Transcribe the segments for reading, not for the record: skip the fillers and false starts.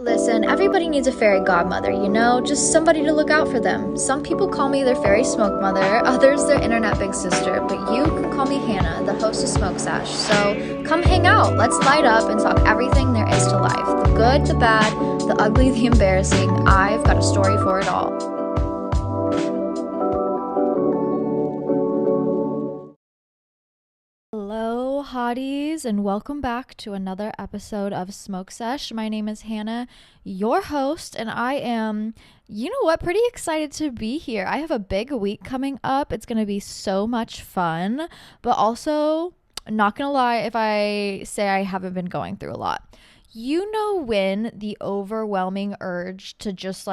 Listen, everybody needs a fairy godmother, just somebody to look out for them. Some people call me their fairy smoke mother, others their internet big sister, but you can call me Hannah, the host of Smoke Sash. So come hang out, let's light up and talk everything there is to life. The good, the bad, the ugly, the embarrassing. I've got a story for it all. Hello, hotties, and welcome back to another episode of Smoke Sesh. My name is Hannah, your host, and I am, pretty excited to be here. I have a big week coming up. It's going to be so much fun, but also, not going to lie if I say I haven't been going through a lot. You know when the overwhelming urge to just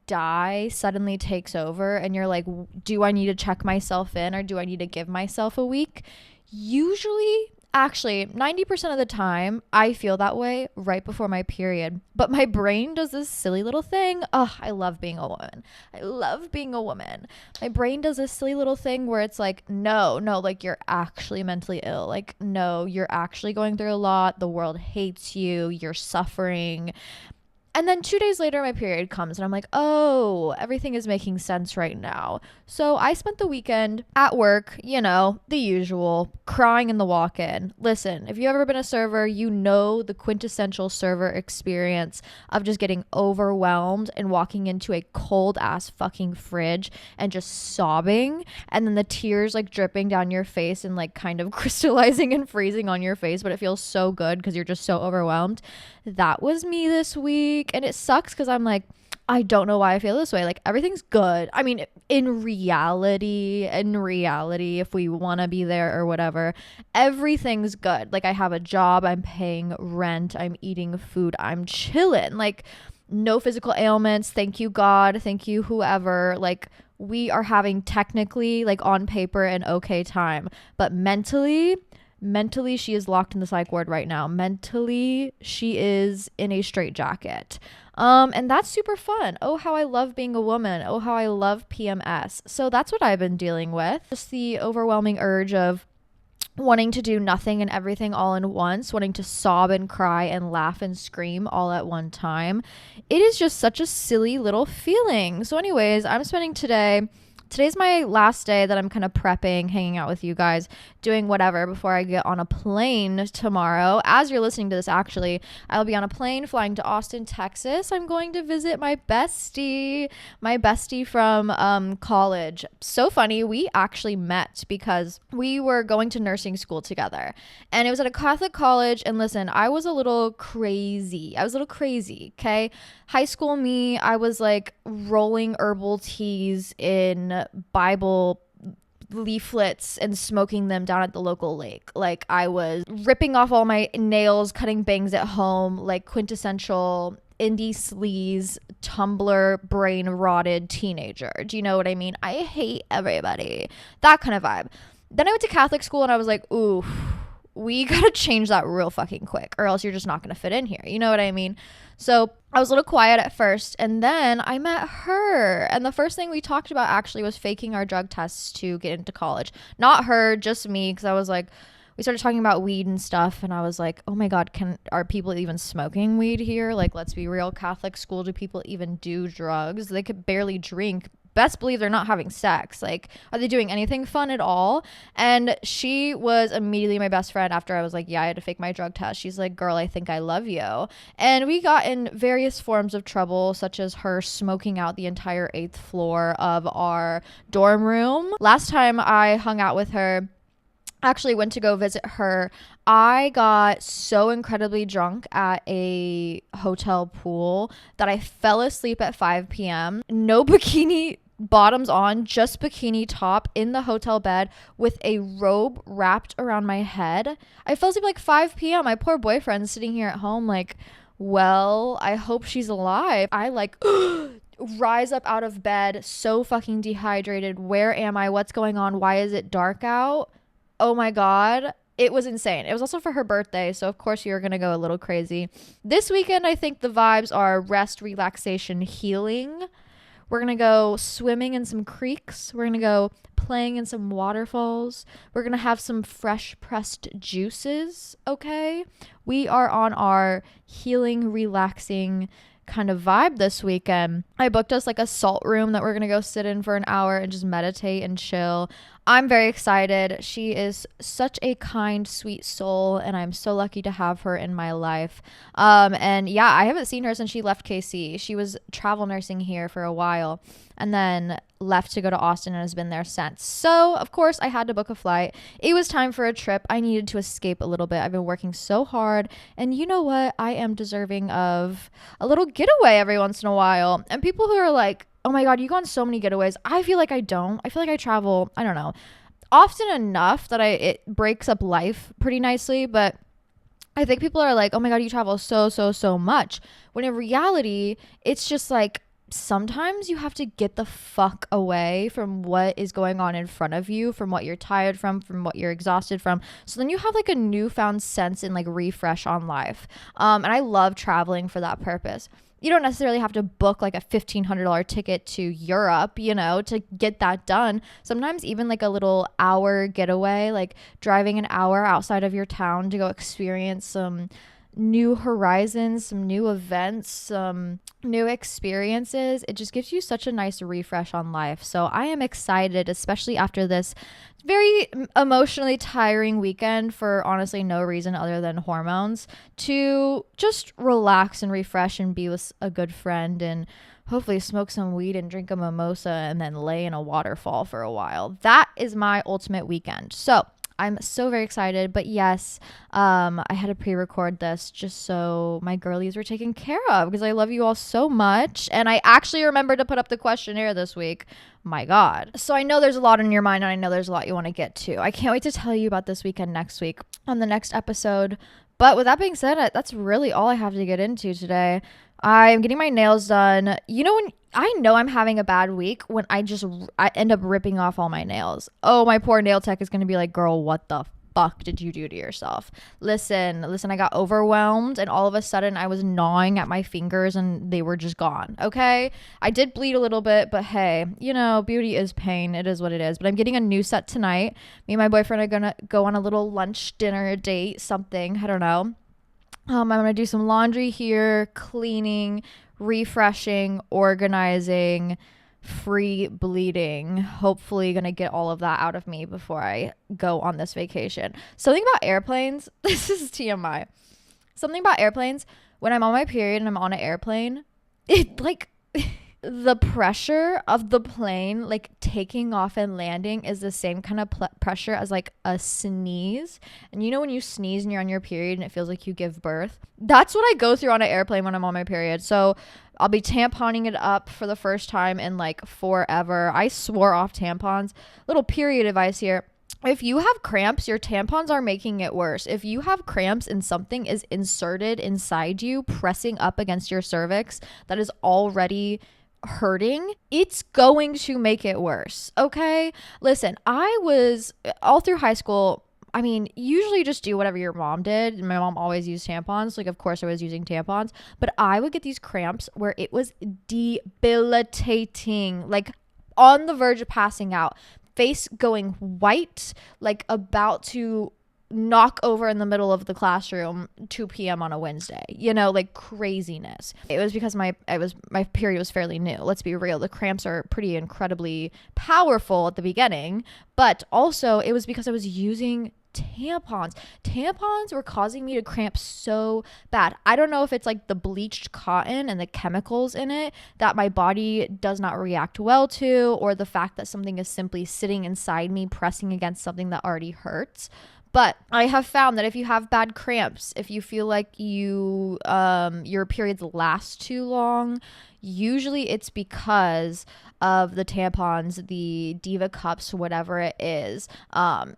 die suddenly takes over and you're like, do I need to check myself in or do I need to give myself a week? Usually, actually, 90% of the time, I feel that way right before my period. But my brain does this silly little thing. I love being a woman. My brain does this silly little thing where it's like, no, you're actually mentally ill. No, you're actually going through a lot. The world hates you. You're suffering. And then 2 days later, my period comes and I'm like, oh, everything is making sense right now. So I spent the weekend at work, the usual, crying in the walk-in. Listen, if you've ever been a server, you know the quintessential server experience of just getting overwhelmed and walking into a cold ass fucking fridge and just sobbing. And then the tears dripping down your face and kind of crystallizing and freezing on your face. But it feels so good because you're just so overwhelmed. That was me this week. And it sucks because I'm like, I don't know why I feel this way. Everything's good. I mean, in reality, if we want to be there or whatever, everything's good. I have a job, I'm paying rent, I'm eating food, I'm chilling. No physical ailments. Thank you, God. Thank you, whoever. We are having technically, on paper, an okay time. But mentally, she is locked in the psych ward right now. Mentally, she is in a straitjacket. And that's super fun. Oh, how I love being a woman. Oh, how I love PMS. So that's what I've been dealing with. Just the overwhelming urge of wanting to do nothing and everything all in once, wanting to sob and cry and laugh and scream all at one time. It is just such a silly little feeling. So anyways, I'm spending Today's my last day that I'm kind of prepping, hanging out with you guys, doing whatever before I get on a plane tomorrow. As you're listening to this, actually, I'll be on a plane flying to Austin, Texas. I'm going to visit my bestie from college. So funny. We actually met because we were going to nursing school together. And it was at a Catholic college. And listen, I was a little crazy. Okay? High school me, I was rolling herbal teas in Bible leaflets and smoking them down at the local lake. I was ripping off all my nails, cutting bangs at home, quintessential indie sleaze, Tumblr brain rotted teenager. Do you know what I mean? I hate everybody. That kind of vibe. Then I went to Catholic school and I was like, ooh, we gotta change that real fucking quick or else you're just not gonna fit in here. You know what I mean? So I was a little quiet at first and then I met her. And the first thing we talked about actually was faking our drug tests to get into college. Not her, just me, because I was like, we started talking about weed and stuff and I was like, oh my God, are people even smoking weed here? Let's be real, Catholic school, do people even do drugs? They could barely drink. Best believe they're not having sex. Are they doing anything fun at all? And she was immediately my best friend after I was like, yeah, I had to fake my drug test. She's like, girl, I think I love you. And we got in various forms of trouble, such as her smoking out the entire 8th floor of our dorm room. Last time I hung out with her, actually went to go visit her, I got so incredibly drunk at a hotel pool that I fell asleep at 5 p.m. No bikini bottoms on, just bikini top in the hotel bed with a robe wrapped around my head. I fell asleep 5 p.m. My poor boyfriend's sitting here at home well, I hope she's alive. I rise up out of bed so fucking dehydrated. Where am I? What's going on? Why is it dark out? Oh my God. It was insane. It was also for her birthday, so of course you're gonna go a little crazy. This weekend, I think the vibes are rest, relaxation, healing. We're gonna go swimming in some creeks. We're gonna go playing in some waterfalls. We're going to have some fresh pressed juices, okay? We are on our healing, relaxing kind of vibe this weekend. I booked us like a salt room that we're going to go sit in for an hour and just meditate and chill. I'm very excited. She is such a kind, sweet soul, and I'm so lucky to have her in my life. And yeah, I haven't seen her since she left KC. She was travel nursing here for a while and then left to go to Austin and has been there since. So, of course, I had to book a flight. It was time for a trip. I needed to escape a little bit. I've been working so hard, and you know what? I am deserving of a little getaway every once in a while. And people who are like, oh my God, you go on so many getaways. I feel like I don't. I feel like I travel, I don't know, often enough that it breaks up life pretty nicely. But I think people are like, oh my God, you travel so much. When in reality, it's just like, sometimes you have to get the fuck away from what is going on in front of you, from what you're tired from what you're exhausted from. So then you have like a newfound sense and like refresh on life. And I love traveling for that purpose. You don't necessarily have to book like a $1,500 ticket to Europe, you know, to get that done. Sometimes even like a little hour getaway, like driving an hour outside of your town to go experience some new horizons, some new events, some new experiences. It just gives you such a nice refresh on life. So I am excited, especially after this very emotionally tiring weekend for honestly no reason other than hormones, to just relax and refresh and be with a good friend and hopefully smoke some weed and drink a mimosa and then lay in a waterfall for a while. That is my ultimate weekend. So I'm so very excited. But yes, I had to pre-record this just so my girlies were taken care of, because I love you all so much. And I actually remembered to put up the questionnaire this week. My God. So I know there's a lot on your mind, and I know there's a lot you want to get to. I can't wait to tell you about this weekend next week on the next episode. But with that being said, that's really all I have to get into today. I'm getting my nails done. You know, when I know I'm having a bad week, when I end up ripping off all my nails. Oh, my poor nail tech is going to be like, girl, what the fuck did you do to yourself? Listen, I got overwhelmed, and all of a sudden I was gnawing at my fingers and they were just gone. Okay. I did bleed a little bit, but hey, you know, beauty is pain. It is what it is. But I'm getting a new set tonight. Me and my boyfriend are going to go on a little lunch, dinner, date, something. I don't know. I'm going to do some laundry here, cleaning, refreshing, organizing, free bleeding. Hopefully going to get all of that out of me before I go on this vacation. Something about airplanes. This is TMI. Something about airplanes. When I'm on my period and I'm on an airplane, it like the pressure of the plane like taking off and landing is the same kind of pressure as like a sneeze. And you know when you sneeze and you're on your period and it feels like you give birth? That's what I go through on an airplane when I'm on my period. So I'll be tamponing it up for the first time in like forever. I swore off tampons. Little period advice here. If you have cramps, your tampons are making it worse. If you have cramps and something is inserted inside you, pressing up against your cervix that is already hurting, it's going to make it worse. Okay? Listen, I was all through high school. I mean, usually just do whatever your mom did. My mom always used tampons. Like, of course I was using tampons, but I would get these cramps where it was debilitating, like on the verge of passing out, face going white, like about to knock over in the middle of the classroom 2 p.m. on a Wednesday, you know, like craziness. It was because my period was fairly new. Let's be real. The cramps are pretty incredibly powerful at the beginning, but also it was because I was using tampons were causing me to cramp so bad. I don't know if it's like the bleached cotton and the chemicals in it that my body does not react well to, or the fact that something is simply sitting inside me pressing against something that already hurts. But I have found that if you have bad cramps, if you feel like your periods last too long, usually it's because of the tampons, the Diva cups, whatever it is.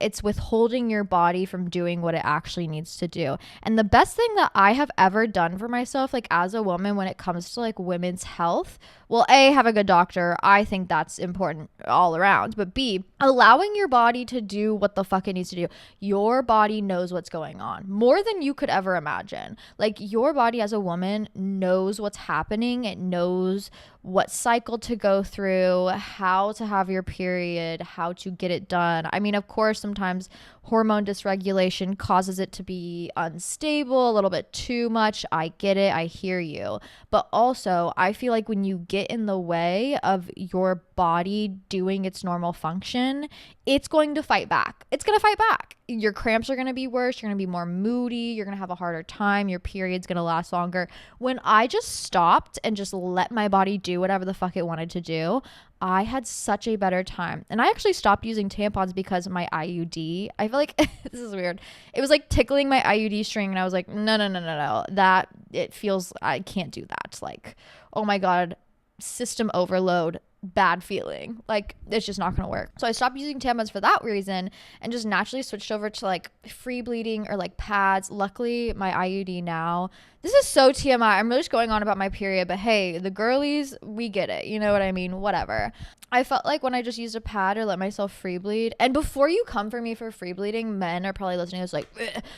It's withholding your body from doing what it actually needs to do. And the best thing that I have ever done for myself, like as a woman, when it comes to like women's health, well, A, have a good doctor. I think that's important all around. But B, allowing your body to do what the fuck it needs to do. Your body knows what's going on more than you could ever imagine. Like your body as a woman knows what's happening. It knows knows what cycle to go through, how to have your period, how to get it done. I mean, of course, sometimes hormone dysregulation causes it to be unstable, a little bit too much. I get it. I hear you. But also, I feel like when you get in the way of your body doing its normal function, it's going to fight back. It's going to fight back. Your cramps are going to be worse. You're going to be more moody. You're going to have a harder time. Your period's going to last longer. When I just stopped and just let my body do whatever the fuck it wanted to do, I had such a better time. And I actually stopped using tampons because of my IUD. I feel like this is weird. It was like tickling my IUD string, and I was like, no. That it feels, I can't do that. Like, oh my God, system overload, bad feeling. Like, it's just not gonna work. So I stopped using tampons for that reason and just naturally switched over to like free bleeding or like pads. Luckily, my IUD now, this is so TMI. I'm really just going on about my period, but hey, the girlies, we get it. You know what I mean? Whatever. I felt like when I just used a pad or let myself free bleed, and before you come for me for free bleeding, men are probably listening to this like,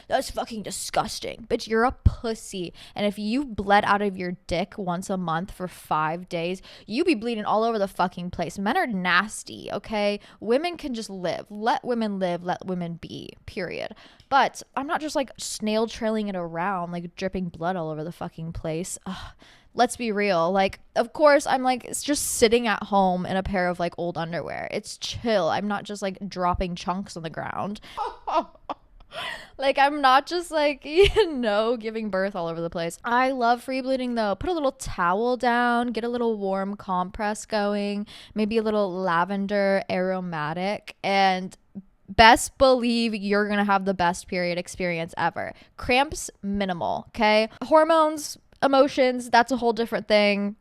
that's fucking disgusting. Bitch, you're a pussy. And if you bled out of your dick once a month for 5 days, you be bleeding all over the fucking place. Men are nasty, okay? Women can just live. Let women live. Let women be, period. But I'm not just like snail trailing it around, like dripping blood all over the fucking place. Ugh. Let's be real. Like, of course, I'm like, it's just sitting at home in a pair of like old underwear. It's chill. I'm not just like dropping chunks on the ground. Like, I'm not just like, giving birth all over the place. I love free bleeding though. Put a little towel down, get a little warm compress going, maybe a little lavender aromatic, and best believe you're gonna have the best period experience ever. Cramps, minimal, okay? Hormones, emotions, that's a whole different thing.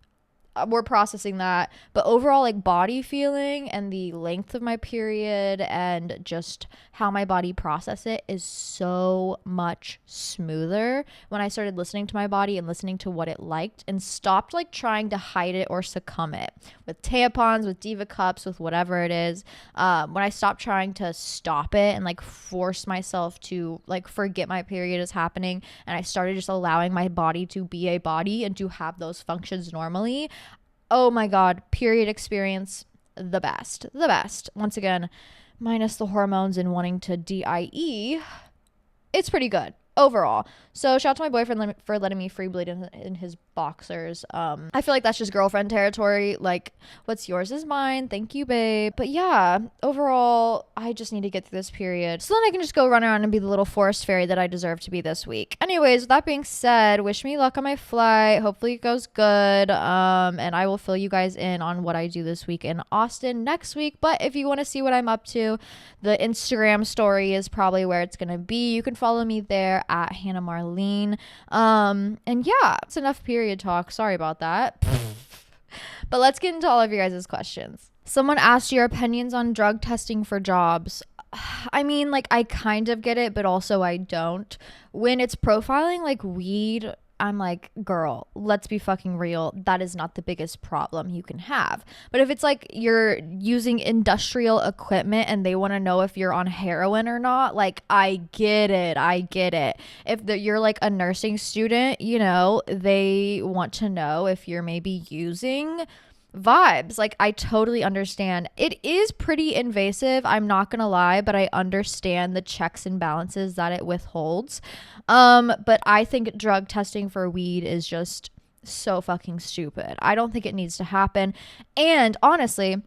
We're processing that, but overall, like, body feeling and the length of my period and just how my body process it is so much smoother when I started listening to my body and listening to what it liked and stopped like trying to hide it or succumb it with tampons, with diva cups, with whatever it is. When I stopped trying to stop it and like force myself to like forget my period is happening, and I started just allowing my body to be a body and to have those functions normally. Oh my God, period experience, the best. Once again, minus the hormones and wanting to DIE, it's pretty good overall. So shout out to my boyfriend for letting me free bleed in his boxers. I feel like that's just girlfriend territory. Like, what's yours is mine. Thank you, babe. But yeah, overall, I just need to get through this period so then I can just go run around and be the little forest fairy that I deserve to be this week. Anyways, with that being said, wish me luck on my flight. Hopefully it goes good. And I will fill you guys in on what I do this week in Austin next week. But if you want to see what I'm up to, the Instagram story is probably where it's going to be. You can follow me there at Hannah Marlene. And yeah, it's enough period talk. Sorry about that. But let's get into all of your guys' questions. Someone asked your opinions on drug testing for jobs. I mean, like, I kind of get it, but also I don't. When it's profiling like weed, I'm like, girl, let's be fucking real. That is not the biggest problem you can have. But if it's like you're using industrial equipment and they want to know if you're on heroin or not, like, I get it. If you're like a nursing student, you know, they want to know if you're maybe using vibes. Like, I totally understand. It is pretty invasive, I'm not gonna lie, but I understand the checks and balances that it withholds. But I think drug testing for weed is just so fucking stupid. I don't think it needs to happen. And honestly,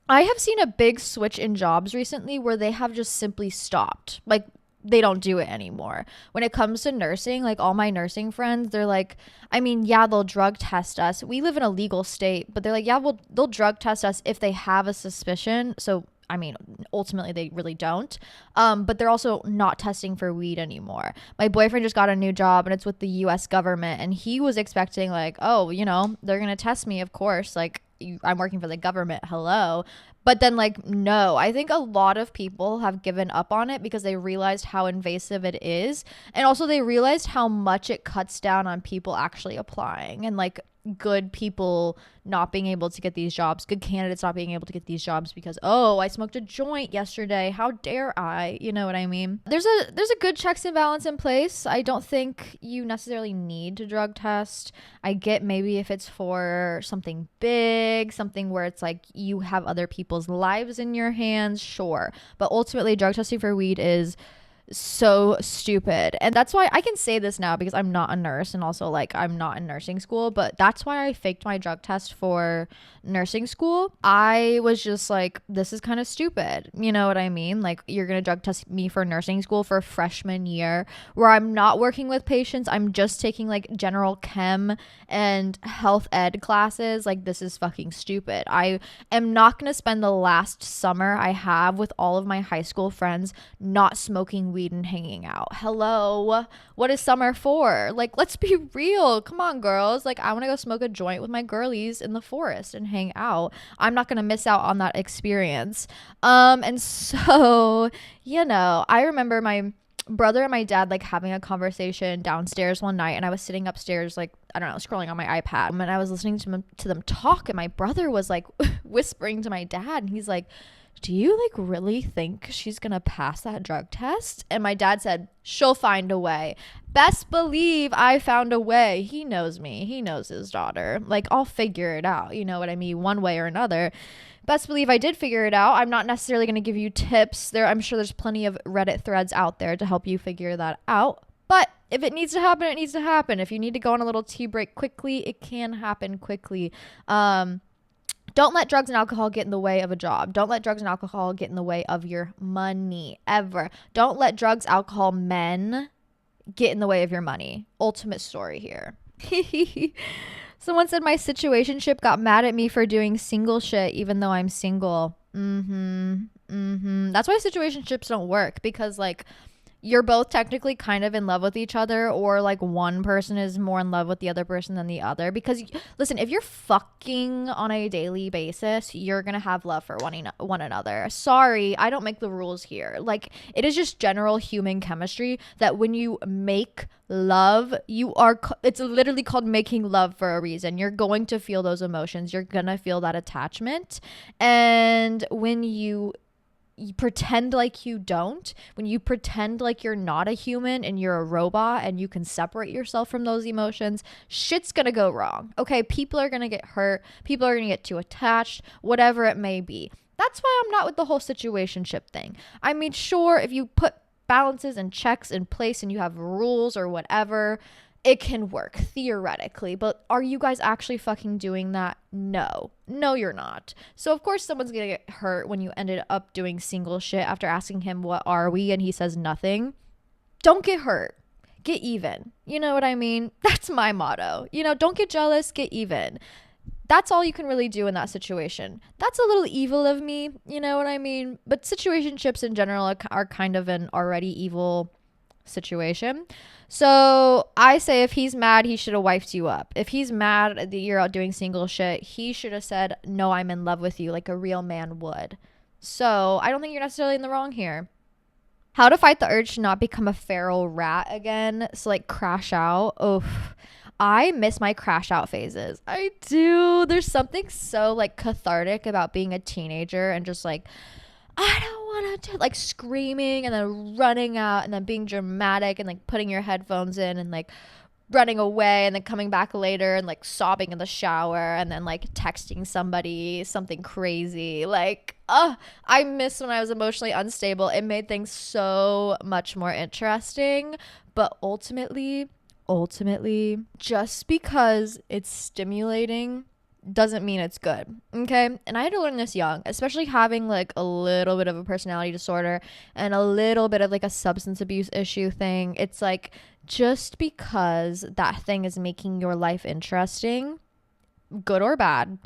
I have seen a big switch in jobs recently where they have just simply stopped. Like, they don't do it anymore. When it comes to nursing, like, all my nursing friends, they're like, I mean, yeah, they'll drug test us. We live in a legal state, but they're like, yeah, well, they'll drug test us if they have a suspicion. So, I mean, ultimately they really don't. But they're also not testing for weed anymore. My boyfriend just got a new job and it's with the US government, and he was expecting like, oh, you know, they're going to test me, of course. Like, I'm working for the government. Hello. But then, like, no, I think a lot of people have given up on it because they realized how invasive it is. And also, they realized how much it cuts down on people actually applying and, like, good people not being able to get these jobs, good candidates not being able to get these jobs because, oh, I smoked a joint yesterday. How dare I? You know what I mean? There's a good checks and balance in place. I don't think you necessarily need to drug test. I get maybe if it's for something big, something where it's like you have other people's lives in your hands, sure. But ultimately, drug testing for weed is so stupid. And that's why I can say this now because I'm not a nurse and also like I'm not in nursing school, but that's why I faked my drug test for nursing school. I was just like, this is kind of stupid. You know what I mean? Like, you're going to drug test me for nursing school for freshman year where I'm not working with patients. I'm just taking like general chem and health ed classes. Like, this is fucking stupid. I am not going to spend the last summer I have with all of my high school friends not smoking weed and hanging out. Hello, what is summer for? Like, let's be real. Come on, girls. Like, I want to go smoke a joint with my girlies in the forest and hang out. I'm not gonna miss out on that experience. And so, you know, I remember my brother and my dad like having a conversation downstairs one night, and I was sitting upstairs like, I don't know, scrolling on my iPad, and I was listening to them talk, and my brother was like whispering to my dad, and he's like, do you like really think she's gonna pass that drug test? And my dad said, she'll find a way. Best believe I found a way. He knows me. He knows his daughter. Like, I'll figure it out. You know what I mean? One way or another. Best believe I did figure it out. I'm not necessarily going to give you tips. I'm sure there's plenty of Reddit threads out there to help you figure that out. But if it needs to happen, it needs to happen. If you need to go on a little tea break quickly, it can happen quickly. Don't let drugs and alcohol get in the way of a job. Don't let drugs and alcohol get in the way of your money, ever. Don't let drugs, alcohol, men get in the way of your money. Ultimate story here. Someone said my situationship got mad at me for doing single shit even though I'm single. That's why situationships don't work, because like you're both technically kind of in love with each other, or like one person is more in love with the other person than the other. Because listen, if you're fucking on a daily basis, you're gonna have love for one another. Sorry, I don't make the rules here. Like, it is just general human chemistry that when you make love, it's literally called making love for a reason. You're going to feel those emotions. You're gonna feel that attachment. And when you pretend like you don't, when you pretend like you're not a human and you're a robot and you can separate yourself from those emotions, shit's gonna go wrong. Okay, people are gonna get hurt, people are gonna get too attached, whatever it may be. That's why I'm not with the whole situationship thing. I mean, sure, if you put balances and checks in place and you have rules or whatever, it can work theoretically, but are you guys actually fucking doing that? No, you're not. So of course someone's gonna get hurt when you ended up doing single shit after asking him what are we and he says nothing. Don't get hurt, get even. You know what I mean? That's my motto. You know, don't get jealous, get even. That's all you can really do in that situation. That's a little evil of me, you know what I mean? But situationships in general are kind of an already evil situation. So I say if he's mad, he should have wiped you up. If he's mad that you're out doing single shit, he should have said, no, I'm in love with you, like a real man would. So I don't think you're necessarily in the wrong here. How to fight the urge to not become a feral rat again. So like crash out. Oof. I miss my crash out phases. I do. There's something so like cathartic about being a teenager and just like, I don't want to, like screaming and then running out and then being dramatic and like putting your headphones in and like running away and then coming back later and like sobbing in the shower and then like texting somebody something crazy. Like, I miss when I was emotionally unstable. It made things so much more interesting. But ultimately, just because it's stimulating doesn't mean it's good. Okay. And I had to learn this young, especially having like a little bit of a personality disorder and a little bit of like a substance abuse issue thing. It's like, just because that thing is making your life interesting, good or bad,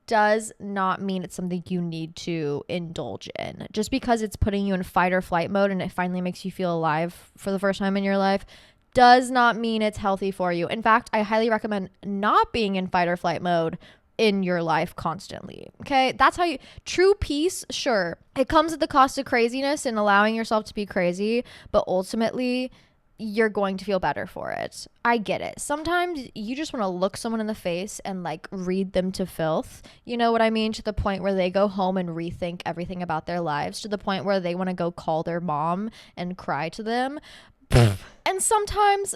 does not mean it's something you need to indulge in. Just because it's putting you in fight or flight mode and it finally makes you feel alive for the first time in your life does not mean it's healthy for you. In fact, I highly recommend not being in fight or flight mode in your life constantly. Okay. That's how you, true peace, sure, it comes at the cost of craziness and allowing yourself to be crazy, but ultimately you're going to feel better for it. I get it. Sometimes you just want to look someone in the face and like read them to filth. You know what I mean? To the point where they go home and rethink everything about their lives, to the point where they want to go call their mom and cry to them. And sometimes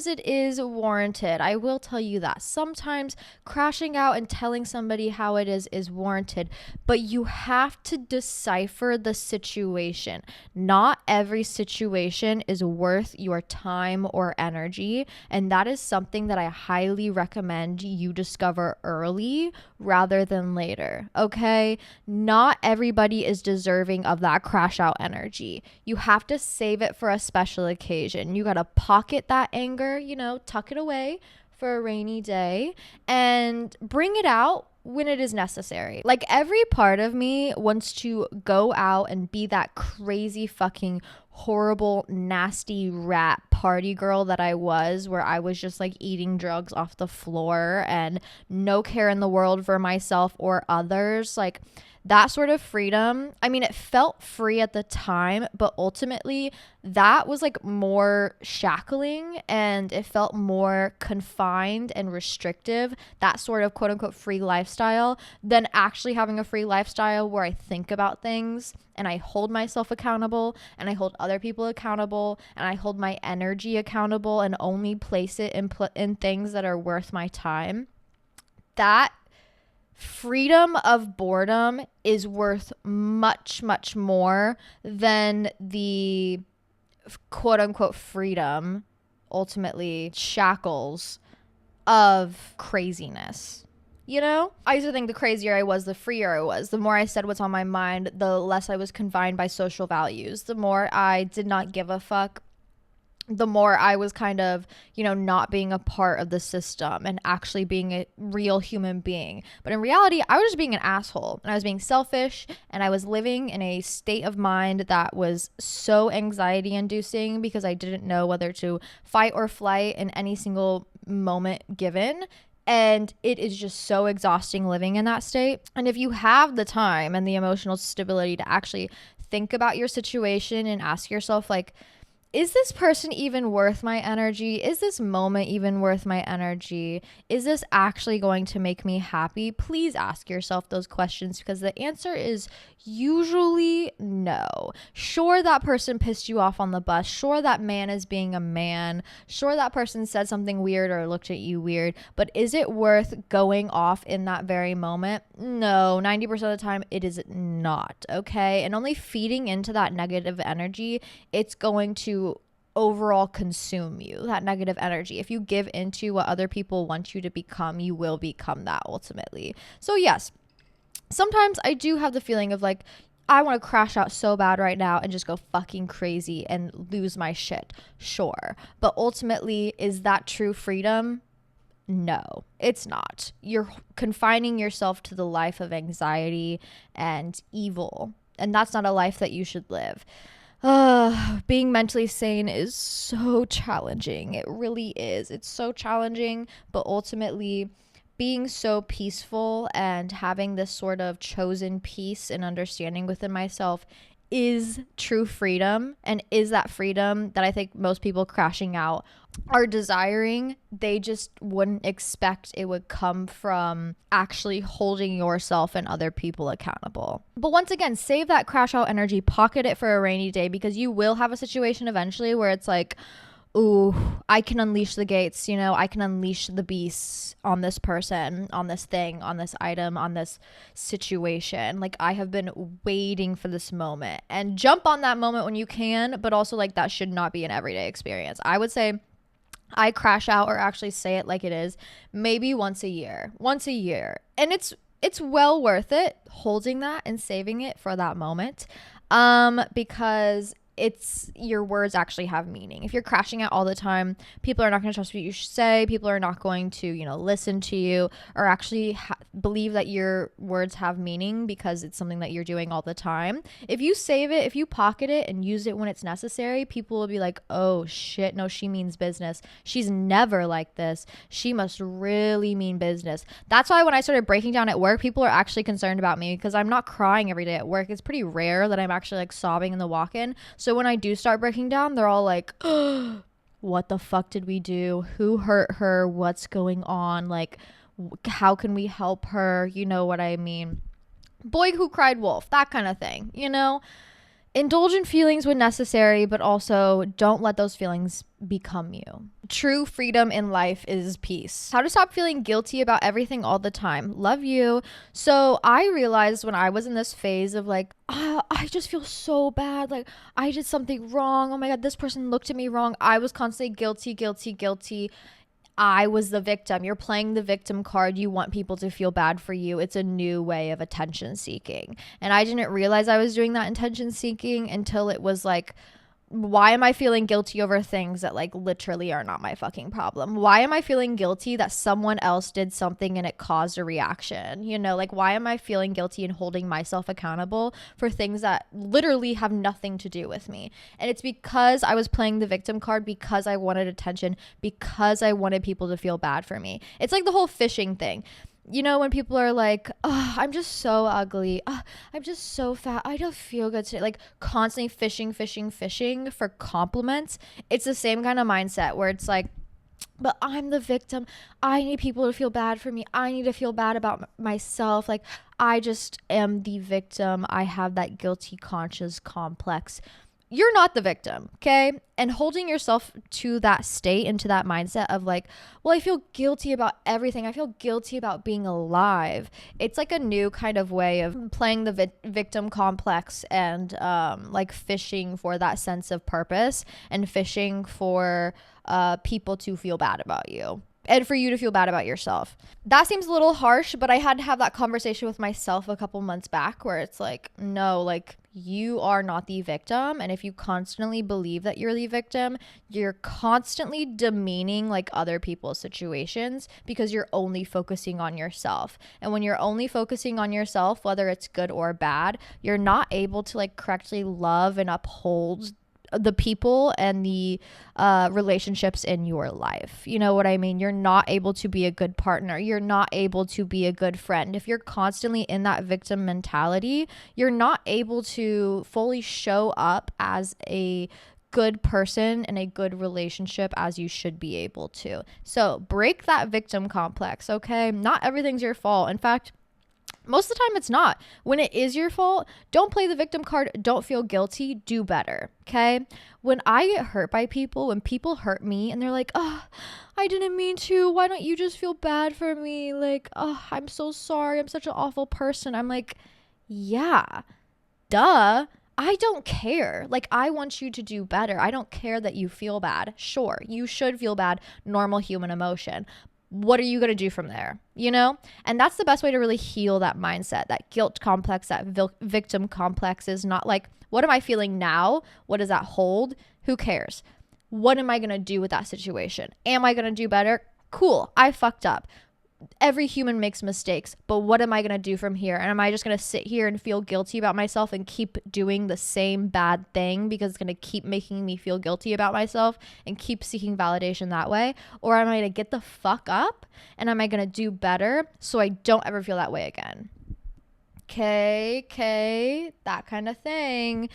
it is warranted. I will tell you that. Sometimes crashing out and telling somebody how it is warranted, but you have to decipher the situation. Not every situation is worth your time or energy, and that is something that I highly recommend you discover early rather than later. Okay? Not everybody is deserving of that crash out energy. You have to save it for a special occasion. You got to pocket that anger, you know, tuck it away for a rainy day and bring it out when it is necessary. Like every part of me wants to go out and be that crazy fucking horrible nasty rat party girl that I was, where I was just like eating drugs off the floor and no care in the world for myself or others. Like that sort of freedom, I mean, it felt free at the time, but ultimately that was like more shackling and it felt more confined and restrictive, that sort of quote unquote free lifestyle, than actually having a free lifestyle where I think about things and I hold myself accountable and I hold other people accountable and I hold my energy accountable and only place it in things that are worth my time. That freedom of boredom is worth much, much more than the quote unquote freedom, ultimately shackles of craziness. You know, I used to think the crazier I was, the freer I was. The more I said what's on my mind, the less I was confined by social values. The more I did not give a fuck, the more I was kind of, you know, not being a part of the system and actually being a real human being. But in reality, I was just being an asshole and I was being selfish and I was living in a state of mind that was so anxiety inducing because I didn't know whether to fight or flight in any single moment given. And it is just so exhausting living in that state. And if you have the time and the emotional stability to actually think about your situation and ask yourself, like, is this person even worth my energy? Is this moment even worth my energy? Is this actually going to make me happy? Please ask yourself those questions, because the answer is usually no. Sure, that person pissed you off on the bus. Sure, that man is being a man. Sure, that person said something weird or looked at you weird. But is it worth going off in that very moment? No, 90% of the time it is not, okay? And only feeding into that negative energy, it's going to overall consume you, that negative energy. If you give into what other people want you to become, you will become that ultimately. So yes, sometimes I do have the feeling of like, I want to crash out so bad right now and just go fucking crazy and lose my shit. Sure. But ultimately, is that true freedom? No, it's not. You're confining yourself to the life of anxiety and evil. And that's not a life that you should live. Being mentally sane is so challenging. It really is. It's so challenging, but ultimately being so peaceful and having this sort of chosen peace and understanding within myself is true freedom, and is that freedom that I think most people crashing out are desiring. They just wouldn't expect it would come from actually holding yourself and other people accountable. But once again, save that crash out energy, pocket it for a rainy day, because you will have a situation eventually where it's like, ooh, I can unleash the gates, you know, I can unleash the beasts on this person, on this thing, on this item, on this situation. Like, I have been waiting for this moment, and jump on that moment when you can, but also like that should not be an everyday experience. I would say I crash out, or actually say it like it is, maybe once a year. And it's well worth it holding that and saving it for that moment. Because it's your words actually have meaning. If you're crashing out all the time, people are not going to trust what you say. People are not going to, you know, listen to you or actually believe that your words have meaning because it's something that you're doing all the time. If you save it, if you pocket it and use it when it's necessary, people will be like, oh shit, no, she means business. She's never like this. She must really mean business. That's why when I started breaking down at work, people are actually concerned about me because I'm not crying every day at work. It's pretty rare that I'm actually like sobbing in the walk-in. So when I do start breaking down, they're all like, what the fuck did we do? Who hurt her? What's going on? Like, how can we help her? You know what I mean? Boy who cried wolf, that kind of thing, you know? Indulge in feelings when necessary, but also don't let those feelings become you. True freedom in life is peace. How to stop feeling guilty about everything all the time. Love you. So I realized when I was in this phase of like, I just feel so bad. Like I did something wrong. Oh my God, this person looked at me wrong. I was constantly guilty. I was the victim. You're playing the victim card. You want people to feel bad for you. It's a new way of attention seeking. And I didn't realize I was doing that attention seeking until it was like, why am I feeling guilty over things that like literally are not my fucking problem? Why am I feeling guilty that someone else did something and it caused a reaction? You know, like why am I feeling guilty and holding myself accountable for things that literally have nothing to do with me? And it's because I was playing the victim card, because I wanted attention, because I wanted people to feel bad for me. It's like the whole fishing thing. You know, when people are like, oh, I'm just so ugly. Oh, I'm just so fat. I don't feel good today. Like constantly fishing for compliments. It's the same kind of mindset where it's like, but I'm the victim. I need people to feel bad for me. I need to feel bad about myself. Like I just am the victim. I have that guilty conscious complex. You're not the victim, okay? And holding yourself to that state and to that mindset of like, well, I feel guilty about everything. I feel guilty about being alive. It's like a new kind of way of playing the victim complex and like fishing for that sense of purpose and fishing for people to feel bad about you. And for you to feel bad about yourself. That seems a little harsh, but I had to have that conversation with myself a couple months back where it's like, no, like you are not the victim. And if you constantly believe that you're the victim, you're constantly demeaning like other people's situations because you're only focusing on yourself. And when you're only focusing on yourself, whether it's good or bad, you're not able to like correctly love and uphold the people and the relationships in your life. You know what I mean? You're not able to be a good partner. You're not able to be a good friend. If you're constantly in that victim mentality, you're not able to fully show up as a good person and a good relationship as you should be able to. So break that victim complex, okay? Not everything's your fault. In fact, most of the time it's not. When it is your fault, don't play the victim card. Don't feel guilty. Do better. Okay. When I get hurt by people, when people hurt me and they're like, oh, I didn't mean to. Why don't you just feel bad for me? Like, oh, I'm so sorry. I'm such an awful person. I'm like, yeah, duh. I don't care. Like, I want you to do better. I don't care that you feel bad. Sure, you should feel bad. Normal human emotion. What are you going to do from there? You know? And that's the best way to really heal that mindset, that guilt complex, that victim complex is not like, what am I feeling now? What does that hold? Who cares? What am I going to do with that situation? Am I going to do better? Cool. I fucked up. Every human makes mistakes, but what am I going to do from here? And am I just going to sit here and feel guilty about myself and keep doing the same bad thing because it's going to keep making me feel guilty about myself and keep seeking validation that way? Or am I going to get the fuck up and am I going to do better so I don't ever feel that way again? Okay, that kind of thing.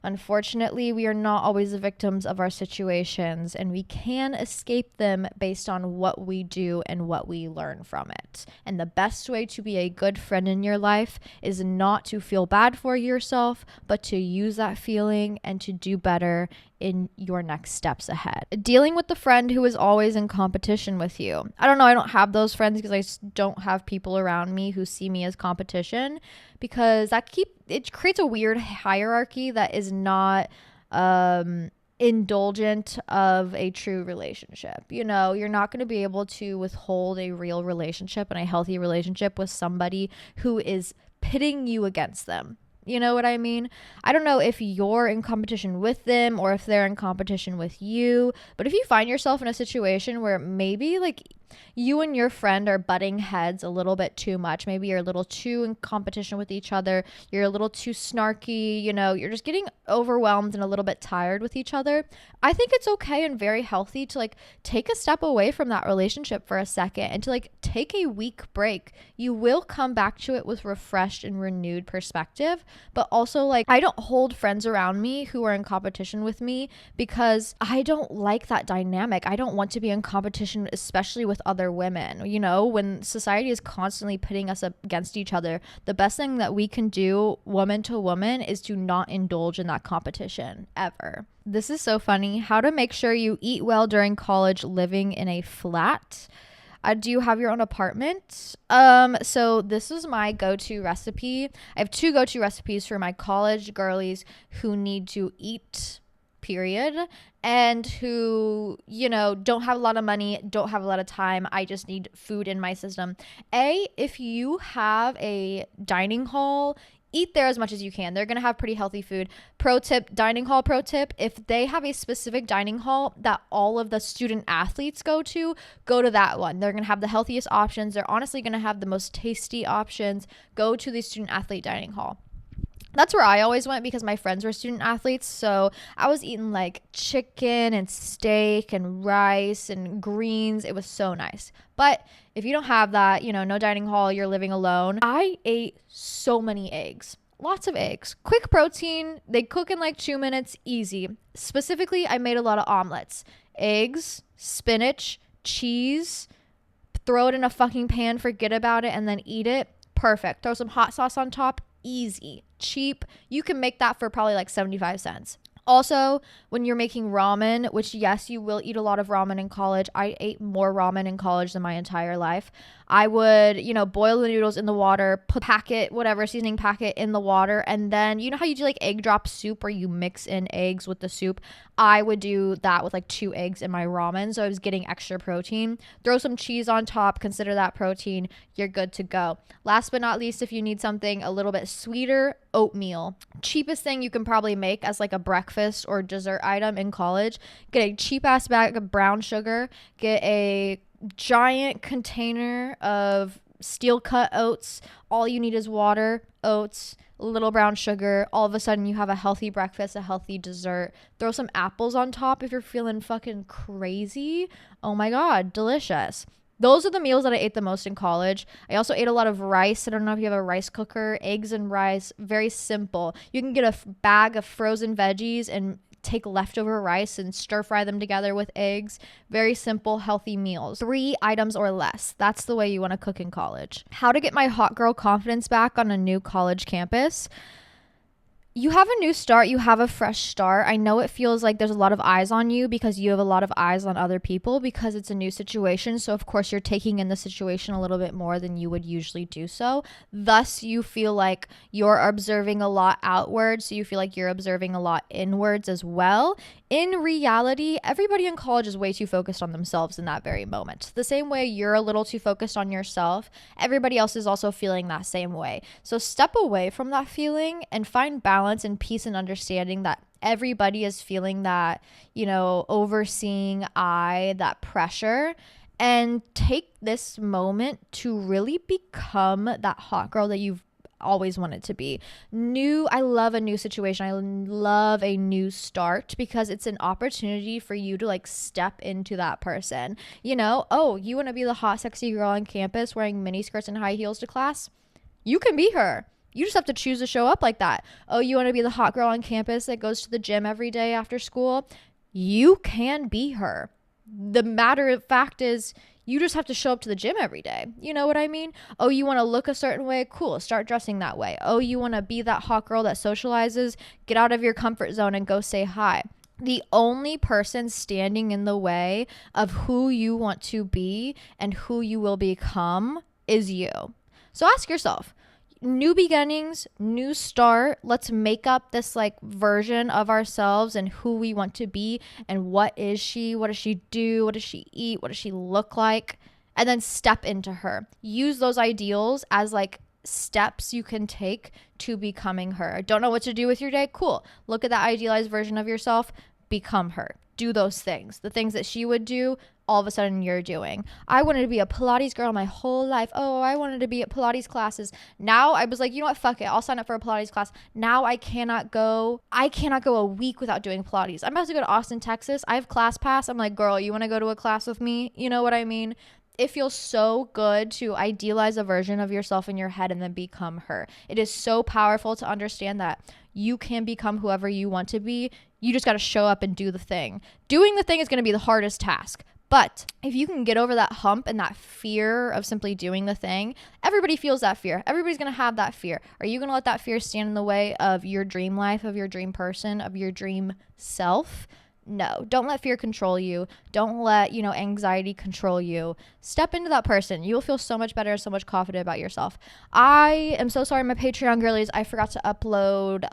Unfortunately, we are not always the victims of our situations, and we can escape them based on what we do and what we learn from it. And the best way to be a good friend in your life is not to feel bad for yourself, but to use that feeling and to do better in your next steps ahead. Dealing with the friend who is always in competition with you. I don't know, I don't have those friends because I don't have people around me who see me as competition, because it creates a weird hierarchy that is not indulgent of a true relationship. You know, you're not going to be able to withhold a real relationship and a healthy relationship with somebody who is pitting you against them. You know what I mean? I don't know if you're in competition with them or if they're in competition with you, but if you find yourself in a situation where maybe like you and your friend are butting heads a little bit too much, maybe you're a little too in competition with each other, you're a little too snarky, you know, you're just getting overwhelmed and a little bit tired with each other, I think it's okay and very healthy to like take a step away from that relationship for a second and to like take a week break. You will come back to it with refreshed and renewed perspective, but also like I don't hold friends around me who are in competition with me because I don't like that dynamic. I don't want to be in competition, especially with other women. You know, when society is constantly pitting us up against each other, the best thing that we can do woman to woman is to not indulge in that competition ever. This is so funny. How to make sure you eat well during college living in a flat. Do you have your own apartment? So this is my go-to recipe. I have two go-to recipes for my college girlies who need to eat, period, and who, you know, don't have a lot of money, don't have a lot of time. I just need food in my system. If you have a dining hall, eat there as much as you can. They're going to have pretty healthy food. Pro tip, dining hall pro tip, if they have a specific dining hall that all of the student athletes go to that one. They're going to have the healthiest options. They're honestly going to have the most tasty options. Go to the student athlete dining hall. That's where I always went because my friends were student athletes. So I was eating like chicken and steak and rice and greens. It was so nice. But if you don't have that, you know, no dining hall, you're living alone. I ate so many eggs. Lots of eggs. Quick protein. They cook in like 2 minutes. Easy. Specifically, I made a lot of omelets. Eggs, spinach, cheese. Throw it in a fucking pan, forget about it, and then eat it. Perfect. Throw some hot sauce on top. Easy, cheap. You can make that for probably like 75 cents. Also, when you're making ramen, which yes, you will eat a lot of ramen in college. I ate more ramen in college than my entire life. I would, you know, boil the noodles in the water, put seasoning packet in the water. And then, you know how you do like egg drop soup where you mix in eggs with the soup? I would do that with like 2 eggs in my ramen. So I was getting extra protein. Throw some cheese on top. Consider that protein. You're good to go. Last but not least, if you need something a little bit sweeter, oatmeal. Cheapest thing you can probably make as like a breakfast or dessert item in college. Get a cheap ass bag of brown sugar. Get a giant container of steel cut oats. All you need is water, oats, a little brown sugar. All of a sudden you have a healthy breakfast, a healthy dessert. Throw some apples on top if you're feeling fucking crazy. Oh my God, delicious. Those are the meals that I ate the most in college. I also ate a lot of rice. I don't know if you have a rice cooker. Eggs and rice, very simple. You can get a bag of frozen veggies and take leftover rice and stir fry them together with eggs. Very simple, healthy meals. 3 items or less. That's the way you want to cook in college. How to get my hot girl confidence back on a new college campus. You have a new start. You have a fresh start. I know it feels like there's a lot of eyes on you because you have a lot of eyes on other people because it's a new situation. So, of course, you're taking in the situation a little bit more than you would usually do so. Thus, you feel like you're observing a lot outwards. So you feel like you're observing a lot inwards as well. In reality, everybody in college is way too focused on themselves in that very moment. The same way you're a little too focused on yourself, everybody else is also feeling that same way. So step away from that feeling and find balance and peace and understanding that everybody is feeling that, you know, overseeing eye, that pressure, and take this moment to really become that hot girl that you've always wanted to be. I love a new situation. I love a new start because it's an opportunity for you to like step into that person. You know, oh, you want to be the hot, sexy girl on campus wearing mini skirts and high heels to class? You can be her. You just have to choose to show up like that. Oh, you want to be the hot girl on campus that goes to the gym every day after school? You can be her. The matter of fact is, you just have to show up to the gym every day. You know what I mean? Oh, you want to look a certain way? Cool. Start dressing that way. Oh, you want to be that hot girl that socializes? Get out of your comfort zone and go say hi. The only person standing in the way of who you want to be and who you will become is you. So ask yourself, new beginnings, new start. Let's make up this like version of ourselves and who we want to be and what is she? What does she do? What does she eat? What does she look like? And then step into her. Use those ideals as like steps you can take to becoming her. Don't know what to do with your day? Cool. Look at that idealized version of yourself, become her. Do those things. The things that she would do, all of a sudden you're doing. I wanted to be a Pilates girl my whole life. Oh, I wanted to be at Pilates classes. Now I was like, you know what? Fuck it. I'll sign up for a Pilates class. Now I cannot go a week without doing Pilates. I'm about to go to Austin, Texas. I have class pass. I'm like, girl, you want to go to a class with me? You know what I mean? It feels so good to idealize a version of yourself in your head and then become her. It is so powerful to understand that you can become whoever you want to be. You just got to show up and do the thing. Doing the thing is going to be the hardest task. But if you can get over that hump and that fear of simply doing the thing, everybody feels that fear. Everybody's going to have that fear. Are you going to let that fear stand in the way of your dream life, of your dream person, of your dream self? No, don't let fear control you. Don't let, anxiety control you. Step into that person. You'll feel so much better, so much confident about yourself. I am so sorry, my Patreon girlies. I forgot to upload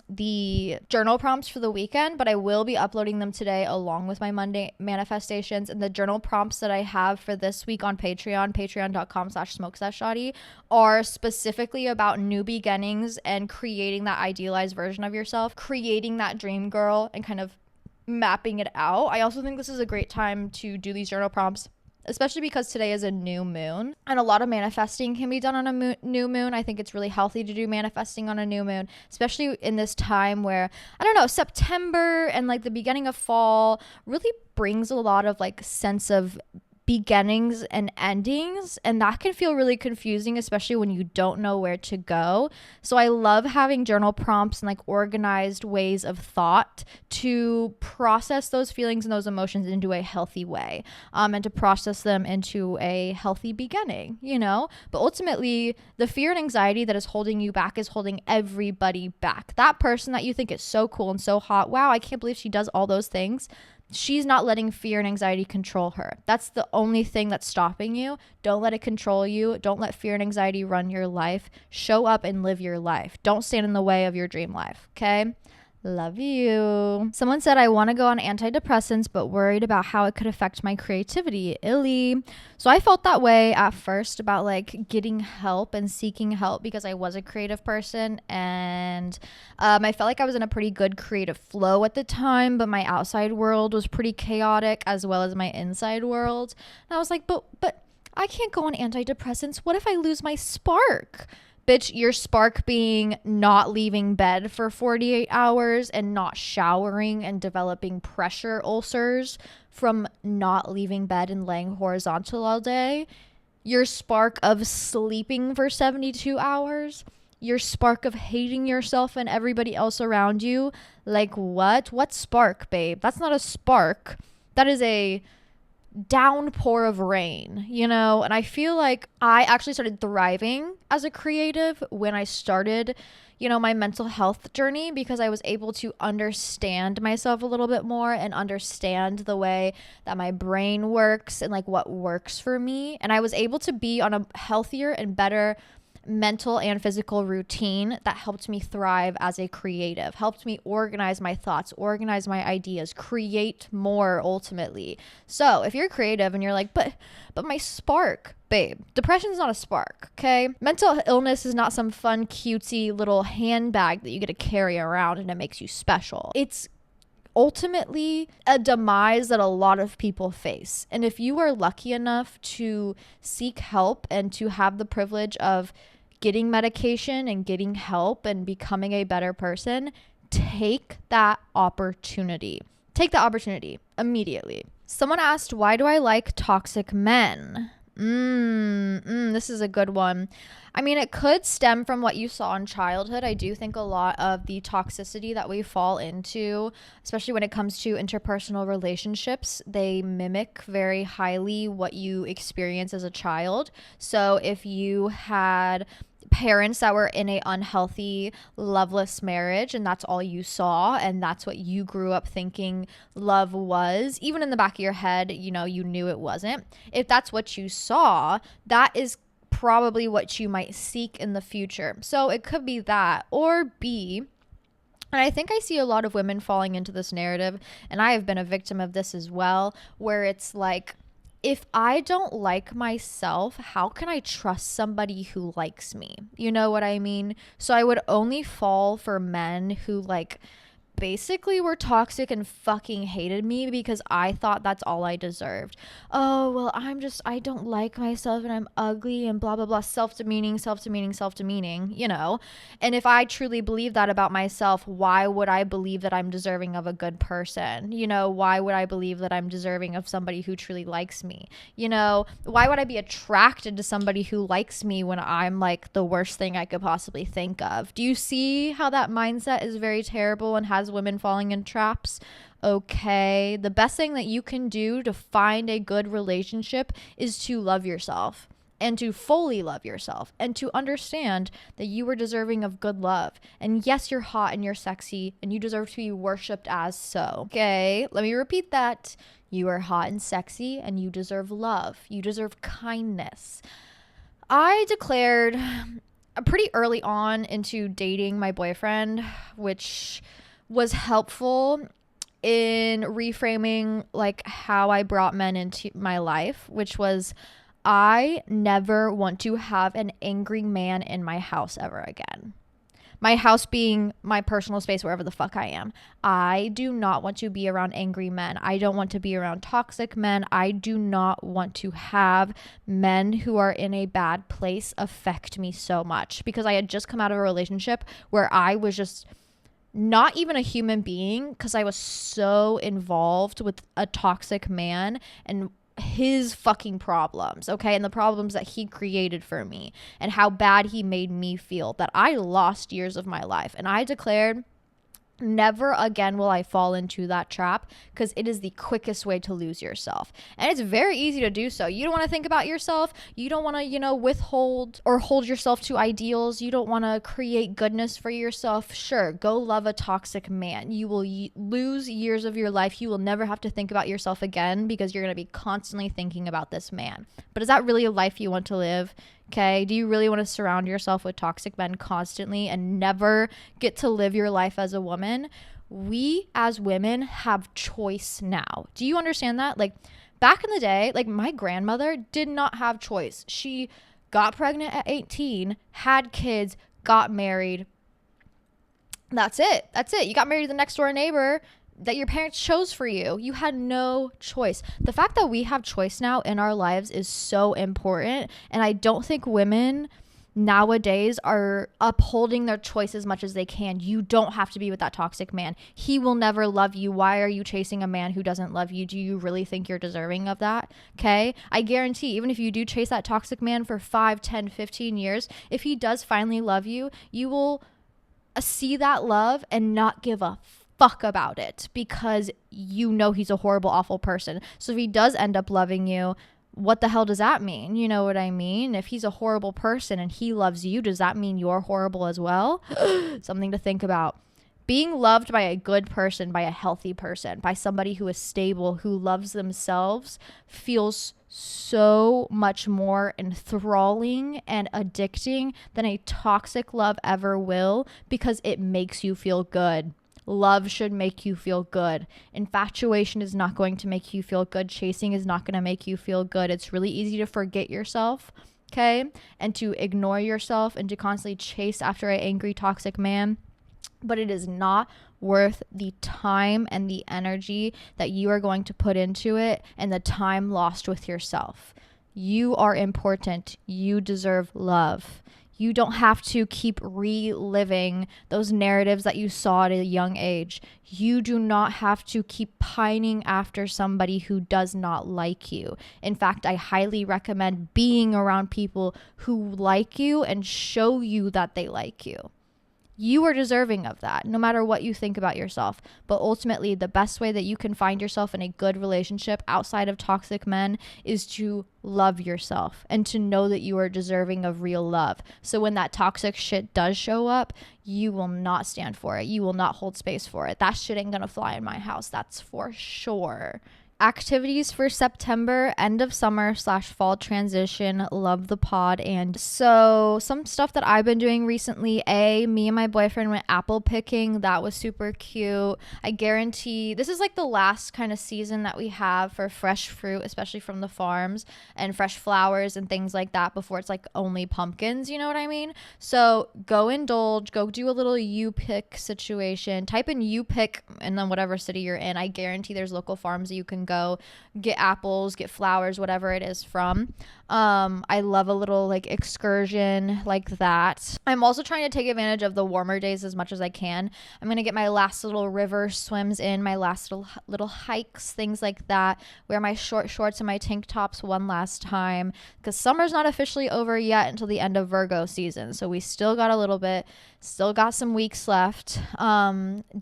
the journal prompts for the weekend, but I will be uploading them today along with my Monday manifestations. And the journal prompts that I have for this week on Patreon, patreon.com/smokesashshotty, are specifically about new beginnings and creating that idealized version of yourself, creating that dream girl, and kind of mapping it out. I also think this is a great time to do these journal prompts, especially because today is a new moon and a lot of manifesting can be done on a new moon. I think it's really healthy to do manifesting on a new moon, especially in this time where, September and like the beginning of fall really brings a lot of like sense of beginnings and endings, and that can feel really confusing, especially when you don't know where to go. So I love having journal prompts and like organized ways of thought to process those feelings and those emotions into a healthy way, and to process them into a healthy beginning, but ultimately the fear and anxiety that is holding you back is holding everybody back. That person that you think is so cool and so hot, wow, I can't believe she does all those things, she's not letting fear and anxiety control her. That's the only thing that's stopping you. Don't let it control you. Don't let fear and anxiety run your life. Show up and live your life. Don't stand in the way of your dream life, okay? Love you. Someone said, I want to go on antidepressants, but worried about how it could affect my creativity. Illy. So I felt that way at first about like getting help and seeking help because I was a creative person, and I felt like I was in a pretty good creative flow at the time, but my outside world was pretty chaotic as well as my inside world. And I was like, but I can't go on antidepressants. What if I lose my spark? Bitch, your spark being not leaving bed for 48 hours and not showering and developing pressure ulcers from not leaving bed and laying horizontal all day. Your spark of sleeping for 72 hours. Your spark of hating yourself and everybody else around you. Like what? What spark, babe? That's not a spark. That is a downpour of rain, and I feel like I actually started thriving as a creative when I started, my mental health journey, because I was able to understand myself a little bit more and understand the way that my brain works and like what works for me. And I was able to be on a healthier and better mental and physical routine that helped me thrive as a creative, helped me organize my thoughts, organize my ideas, create more ultimately. So if you're creative and you're like, but my spark, babe, depression is not a spark, okay? Mental illness is not some fun, cutesy little handbag that you get to carry around and it makes you special. It's ultimately a demise that a lot of people face. And if you are lucky enough to seek help and to have the privilege of getting medication and getting help and becoming a better person, take that opportunity. Take that opportunity immediately. Someone asked, why do I like toxic men? This is a good one. I mean, it could stem from what you saw in childhood. I do think a lot of the toxicity that we fall into, especially when it comes to interpersonal relationships, they mimic very highly what you experience as a child. So if you had parents that were in a unhealthy, loveless marriage and that's all you saw and that's what you grew up thinking love was, even in the back of your head, you knew it wasn't. If that's what you saw, that is probably what you might seek in the future. So it could be that, or B, and I think I see a lot of women falling into this narrative, and I have been a victim of this as well, where it's like if I don't like myself, how can I trust somebody who likes me? You know what I mean? So I would only fall for men who like basically were toxic and fucking hated me because I thought that's all I deserved. Oh, well, I don't like myself and I'm ugly and blah, blah, blah. Self-demeaning, self-demeaning, self-demeaning, you know? And if I truly believe that about myself, why would I believe that I'm deserving of a good person? You know, why would I believe that I'm deserving of somebody who truly likes me? You know, why would I be attracted to somebody who likes me when I'm like the worst thing I could possibly think of? Do you see how that mindset is very terrible and has women falling in traps? Okay, the best thing that you can do to find a good relationship is to love yourself and to fully love yourself and to understand that you are deserving of good love. And yes, you're hot and you're sexy and you deserve to be worshipped as so. Okay, let me repeat that. You are hot and sexy and you deserve love. You deserve kindness. I declared pretty early on into dating my boyfriend, which was helpful in reframing like how I brought men into my life, which was I never want to have an angry man in my house ever again. My house being my personal space wherever the fuck I am. I do not want to be around angry men. I don't want to be around toxic men. I do not want to have men who are in a bad place affect me so much, because I had just come out of a relationship where I was just not even a human being because I was so involved with a toxic man and his fucking problems, okay, and the problems that he created for me and how bad he made me feel, that I lost years of my life. And I declared, never again will I fall into that trap, because it is the quickest way to lose yourself. And it's very easy to do so. You don't want to think about yourself. You don't want to, withhold or hold yourself to ideals. You don't want to create goodness for yourself. Sure, go love a toxic man. You will lose years of your life. You will never have to think about yourself again because you're going to be constantly thinking about this man. But is that really a life you want to live? Okay, do you really want to surround yourself with toxic men constantly and never get to live your life as a woman? We as women have choice now. Do you understand that? Like back in the day, like my grandmother did not have choice. She got pregnant at 18, had kids, got married. That's it. You got married to the next door neighbor that your parents chose for you. You had no choice. The fact that we have choice now in our lives is so important. And I don't think women nowadays are upholding their choice as much as they can. You don't have to be with that toxic man. He will never love you. Why are you chasing a man who doesn't love you? Do you really think you're deserving of that? Okay. I guarantee even if you do chase that toxic man for 5, 10, 15 years, if he does finally love you, you will see that love and not give a fuck about it because you know he's a horrible, awful person. So if he does end up loving you, what the hell does that mean? You know what I mean? If he's a horrible person and he loves you, does that mean you're horrible as well? Something to think about. Being loved by a good person, by a healthy person, by somebody who is stable, who loves themselves, feels so much more enthralling and addicting than a toxic love ever will, because it makes you feel good. Love should make you feel good. Infatuation is not going to make you feel good. Chasing is not going to make you feel good. It's really easy to forget yourself, okay? And to ignore yourself and to constantly chase after an angry, toxic man. But it is not worth the time and the energy that you are going to put into it and the time lost with yourself. You are important. You deserve love. You don't have to keep reliving those narratives that you saw at a young age. You do not have to keep pining after somebody who does not like you. In fact, I highly recommend being around people who like you and show you that they like you. You are deserving of that, no matter what you think about yourself. But ultimately, the best way that you can find yourself in a good relationship outside of toxic men is to love yourself and to know that you are deserving of real love. So when that toxic shit does show up, you will not stand for it. You will not hold space for it. That shit ain't gonna fly in my house. That's for sure. Activities for September, end of summer / fall transition. Love the pod. And so some stuff that I've been doing recently, me and my boyfriend went apple picking. That was super cute. I guarantee this is like the last kind of season that we have for fresh fruit, especially from the farms, and fresh flowers and things like that before it's like only pumpkins, you know what I mean? So go indulge, go do a little you pick situation. Type in you pick and then whatever city you're in. I guarantee there's local farms that you can go get apples, get flowers, whatever it is from. I love a little like excursion like that. I'm also trying to take advantage of the warmer days as much as I can. I'm gonna get my last little river swims in, my last little hikes, things like that. Wear my short shorts and my tank tops one last time because summer's not officially over yet until the end of Virgo season. So we still got a little bit, still got some weeks left.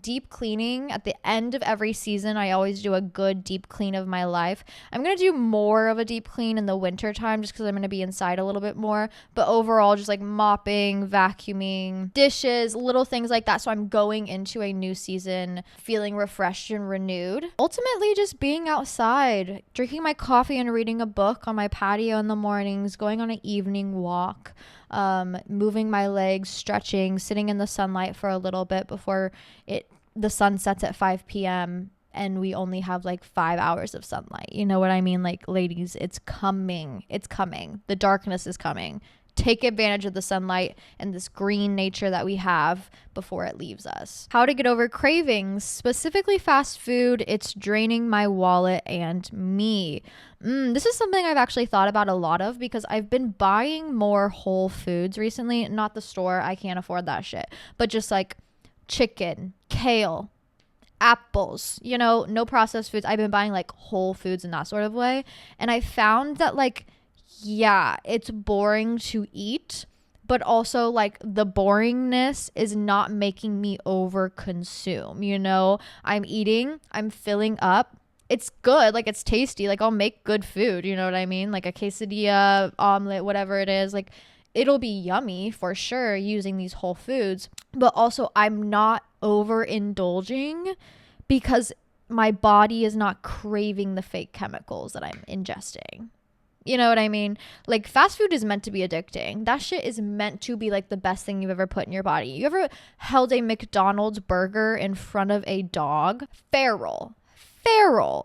Deep cleaning at the end of every season. I always do a good deep clean of my life. I'm gonna do more of a deep clean in the winter time just because I'm gonna be inside a little bit more, but overall just like mopping, vacuuming, dishes, little things like that. So I'm going into a new season feeling refreshed and renewed. Ultimately just being outside, drinking my coffee and reading a book on my patio in the mornings, going on an evening walk, moving my legs, stretching, sitting in the sunlight for a little bit before the sun sets at 5 p.m. and we only have like 5 hours of sunlight. You know what I mean? Like, ladies, it's coming. It's coming. The darkness is coming. Take advantage of the sunlight and this green nature that we have before it leaves us. How to get over cravings, specifically fast food. It's draining my wallet and me. This is something I've actually thought about a lot of because I've been buying more whole foods recently. Not the store. I can't afford that shit. But just like chicken, kale, apples, you know, no processed foods. I've been buying like whole foods in that sort of way. And I found that like, yeah, it's boring to eat, but also like the boringness is not making me over consume. You know, I'm eating, I'm filling up. It's good. Like, it's tasty. Like, I'll make good food. You know what I mean? Like a quesadilla, omelet, whatever it is. Like, it'll be yummy for sure using these whole foods. But also, I'm not overindulging because my body is not craving the fake chemicals that I'm ingesting. You know what I mean? Like, fast food is meant to be addicting. That shit is meant to be like the best thing you've ever put in your body. You ever held a McDonald's burger in front of a dog? Feral.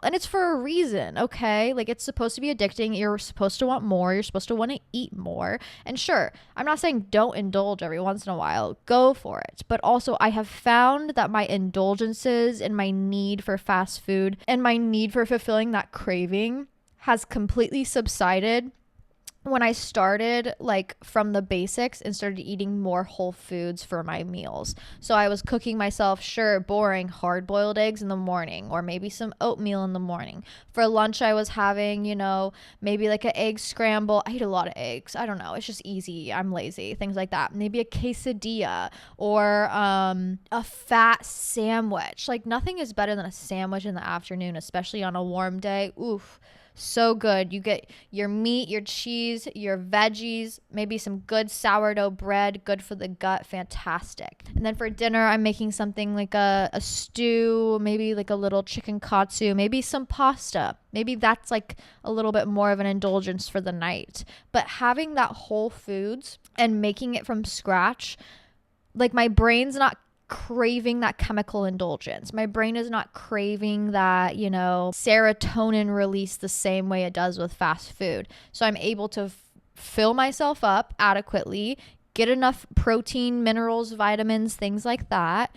And it's for a reason, okay? Like, it's supposed to be addicting. You're supposed to want more. You're supposed to want to eat more. And sure, I'm not saying don't indulge every once in a while. Go for it. But also, I have found that my indulgences and my need for fast food and my need for fulfilling that craving has completely subsided when I started like from the basics and started eating more whole foods for my meals. So I was cooking myself, sure, boring, hard-boiled eggs in the morning, or maybe some oatmeal in the morning. For lunch, I was having, you know, maybe like an egg scramble. I eat a lot of eggs. I don't know. It's just easy. I'm lazy. Things like that. Maybe a quesadilla or a fat sandwich. Like, nothing is better than a sandwich in the afternoon, especially on a warm day. Oof. So good. You get your meat, your cheese, your veggies, maybe some good sourdough bread, good for the gut. Fantastic. And then for dinner, I'm making something like a stew, maybe like a little chicken katsu, maybe some pasta. Maybe that's like a little bit more of an indulgence for the night. But having that whole foods and making it from scratch, like, my brain's not craving that chemical indulgence. My brain is not craving that, you know, serotonin release the same way it does with fast food. So I'm able to fill myself up adequately, get enough protein, minerals, vitamins, things like that.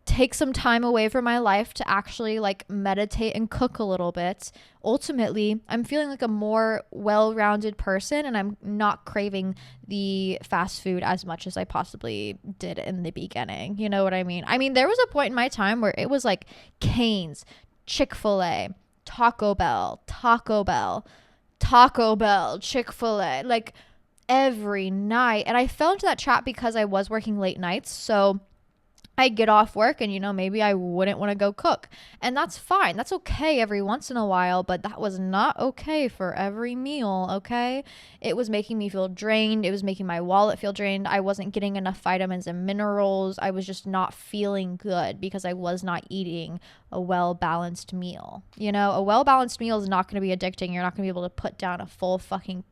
Take some time away from my life to actually like meditate and cook a little bit. Ultimately, I'm feeling like a more well-rounded person and I'm not craving the fast food as much as I possibly did in the beginning. You know what I mean? I mean, there was a point in my time where it was like Cane's, Chick-fil-A, Taco Bell, Chick-fil-A, like every night. And I fell into that trap because I was working late nights. So I get off work and, maybe I wouldn't want to go cook. And that's fine. That's okay every once in a while, but that was not okay for every meal, okay? It was making me feel drained. It was making my wallet feel drained. I wasn't getting enough vitamins and minerals. I was just not feeling good because I was not eating a well-balanced meal. A well-balanced meal is not going to be addicting. You're not going to be able to put down a full fucking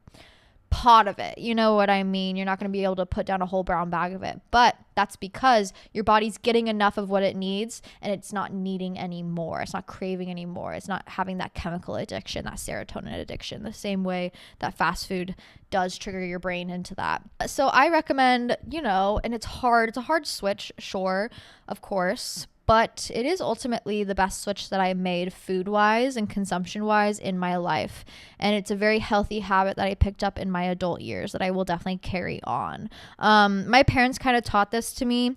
pot of it. You know what I mean? You're not going to be able to put down a whole brown bag of it, but that's because your body's getting enough of what it needs and it's not needing any more. It's not craving anymore. It's not having that chemical addiction, that serotonin addiction, the same way that fast food does trigger your brain into that. So I recommend, and it's a hard switch, sure, of course, but it is ultimately the best switch that I made food-wise and consumption-wise in my life. And it's a very healthy habit that I picked up in my adult years that I will definitely carry on. My parents kind of taught this to me.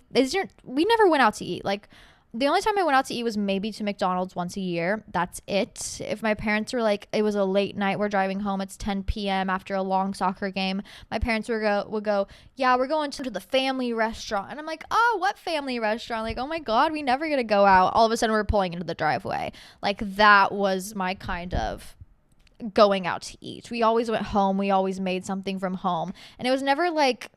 We never went out to eat. Like, the only time I went out to eat was maybe to McDonald's once a year. That's it. If my parents were like, it was a late night, we're driving home, it's 10 p.m. after a long soccer game, my parents would go, yeah, we're going to the family restaurant. And I'm like, oh, what family restaurant? Like, oh my God, we never get to go out. All of a sudden we're pulling into the driveway. Like, that was my kind of going out to eat. We always went home. We always made something from home. And it was never like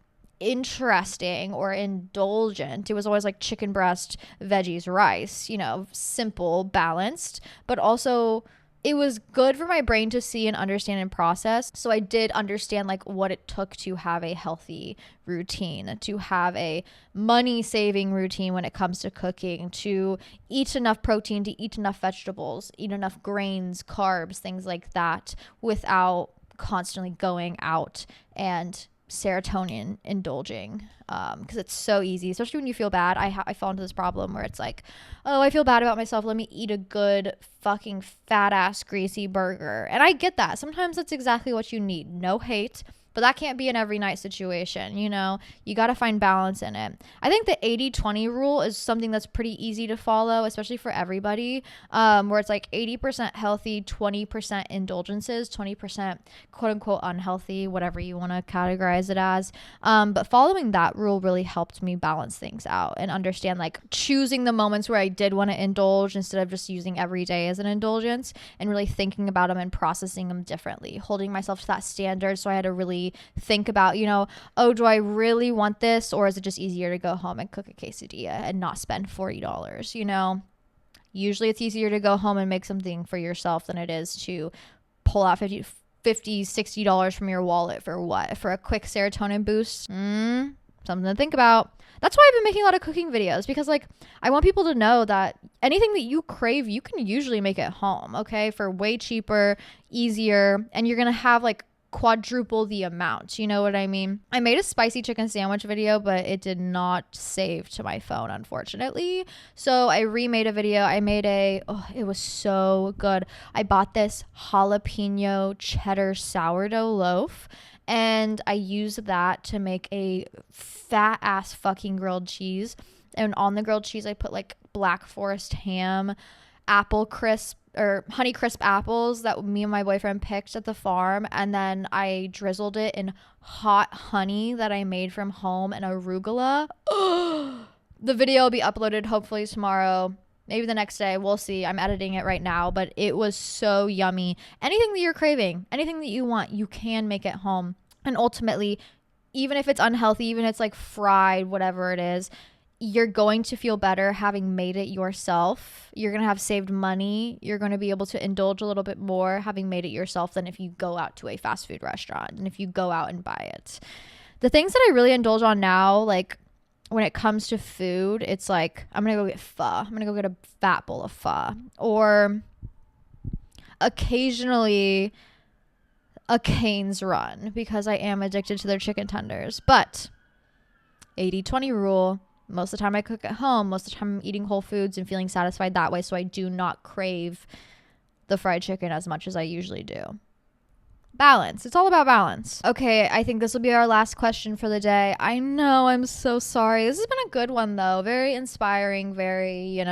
interesting or indulgent. It was always like chicken breast, veggies, rice, simple, balanced, but also it was good for my brain to see and understand and process. So I did understand like what it took to have a healthy routine, to have a money saving routine when it comes to cooking, to eat enough protein, to eat enough vegetables, eat enough grains, carbs, things like that, without constantly going out and serotonin indulging, because it's so easy, especially when you feel bad. I fall into this problem where it's like, oh, I feel bad about myself, let me eat a good fucking fat ass greasy burger. And I get that sometimes that's exactly what you need. No hate, but that can't be an every night situation. You got to find balance in it. I think the 80-20 rule is something that's pretty easy to follow, especially for everybody, where it's like 80% healthy, 20% indulgences, 20% quote unquote unhealthy, whatever you want to categorize it as. But following that rule really helped me balance things out and understand like choosing the moments where I did want to indulge instead of just using every day as an indulgence, and really thinking about them and processing them differently, holding myself to that standard. So I had to really think about, oh, do I really want this, or is it just easier to go home and cook a quesadilla and not spend $40? Usually it's easier to go home and make something for yourself than it is to pull out $60 from your wallet for what? For a quick serotonin boost? Something to think about. That's why I've been making a lot of cooking videos, because like I want people to know that anything that you crave, you can usually make at home, okay? For way cheaper, easier, and you're going to have like quadruple the amount. You know what I mean? I made a spicy chicken sandwich video, but it did not save to my phone, unfortunately. So I remade a video. It was so good. I bought this jalapeno cheddar sourdough loaf, and I used that to make a fat ass fucking grilled cheese. And on the grilled cheese, I put like Black Forest ham, apple crisp or Honey Crisp apples that me and my boyfriend picked at the farm, and then I drizzled it in hot honey that I made from home, and arugula. The video will be uploaded hopefully tomorrow, maybe the next day. We'll see. I'm editing it right now, but it was so yummy. Anything that you're craving, anything that you want, you can make at home. And ultimately, even if it's unhealthy, even if it's like fried, whatever it is, you're going to feel better having made it yourself. You're going to have saved money. You're going to be able to indulge a little bit more having made it yourself than if you go out to a fast food restaurant and if you go out and buy it. The things that I really indulge on now, like when it comes to food, it's like I'm going to go get pho. I'm going to go get a fat bowl of pho. Or occasionally a Cane's Run, because I am addicted to their chicken tenders. But 80-20 rule. Most of the time I cook at home. Most of the time I'm eating whole foods and feeling satisfied that way, so I do not crave the fried chicken as much as I usually do. Balance. It's all about balance. Okay, I think this will be our last question for the day. I know, I'm so sorry. This has been a good one though. Very inspiring, very,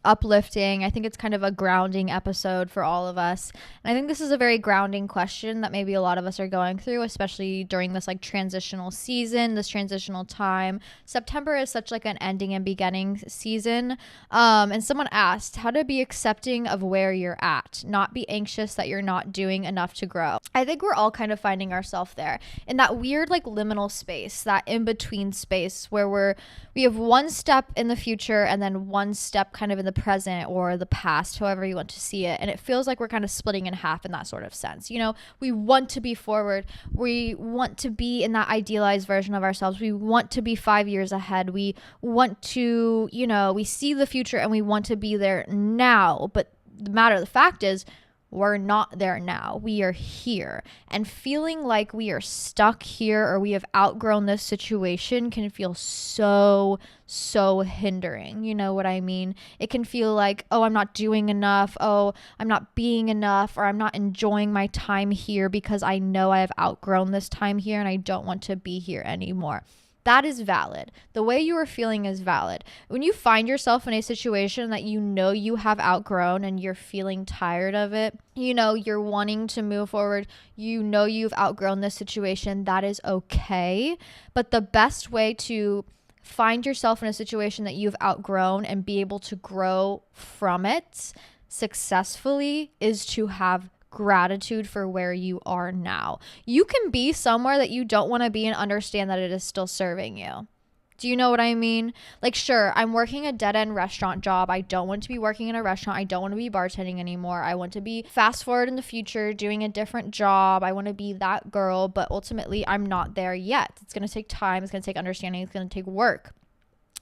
uplifting. I think it's kind of a grounding episode for all of us. And I think this is a very grounding question that maybe a lot of us are going through, especially during this like transitional season, this transitional time. September is such like an ending and beginning season. And someone asked how to be accepting of where you're at, not be anxious that you're not doing enough to grow. I think we're all kind of finding ourselves there in that weird like liminal space, that in between space where we have one step in the future and then one step kind of in the present or the past, however you want to see it. And it feels like we're kind of splitting in half in that sort of sense. You know, we want to be forward. We want to be in that idealized version of ourselves. We want to be 5 years ahead. We want to, you know, we see the future and we want to be there now. But the matter of the fact is, we're not there now. We are here. And feeling like we are stuck here or we have outgrown this situation can feel so hindering. You know what I mean? It can feel like, oh, I'm not doing enough. Oh, I'm not being enough, or I'm not enjoying my time here because I know I have outgrown this time here and I don't want to be here anymore. That is valid. The way you are feeling is valid. When you find yourself in a situation that you know you have outgrown and you're feeling tired of it, you know, you're wanting to move forward, you know you've outgrown this situation, that is okay. But the best way to find yourself in a situation that you've outgrown and be able to grow from it successfully is to have gratitude for where you are now. You can be somewhere that you don't want to be and understand that it is still serving you. Do you know what I mean? Like, sure, I'm working a dead-end restaurant job. I don't want to be working in a restaurant. I don't want to be bartending anymore. I want to be fast forward in the future doing a different job. I want to be that girl, but ultimately I'm not there yet. It's going to take time. It's going to take understanding. It's going to take work.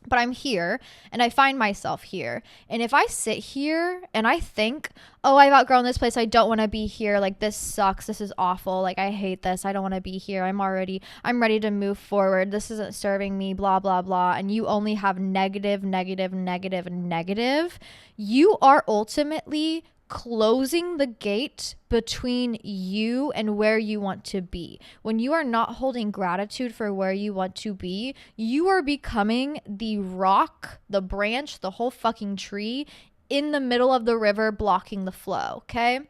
But I'm here and I find myself here. And if I sit here and I think, oh, I've outgrown this place, I don't want to be here. Like, this sucks. This is awful. Like, I hate this. I don't want to be here. I'm ready to move forward. This isn't serving me, blah, blah, blah. And you only have negative. You are ultimately closing the gate between you and where you want to be. When you are not holding gratitude for where you want to be, you are becoming the rock, the branch, the whole fucking tree in the middle of the river blocking the flow, okay?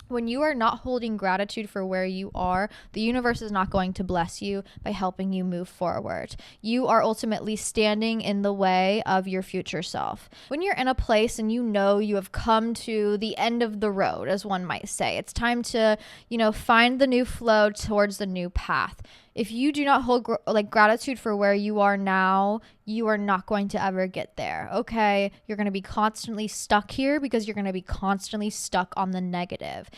When you are not holding gratitude for where you are, the universe is not going to bless you by helping you move forward. You are ultimately standing in the way of your future self. When you're in a place and you know you have come to the end of the road, as one might say, it's time to, find the new flow towards the new path. If you do not hold gratitude for where you are now, you are not going to ever get there, okay? You're going to be constantly stuck here because you're going to be constantly stuck on the negative.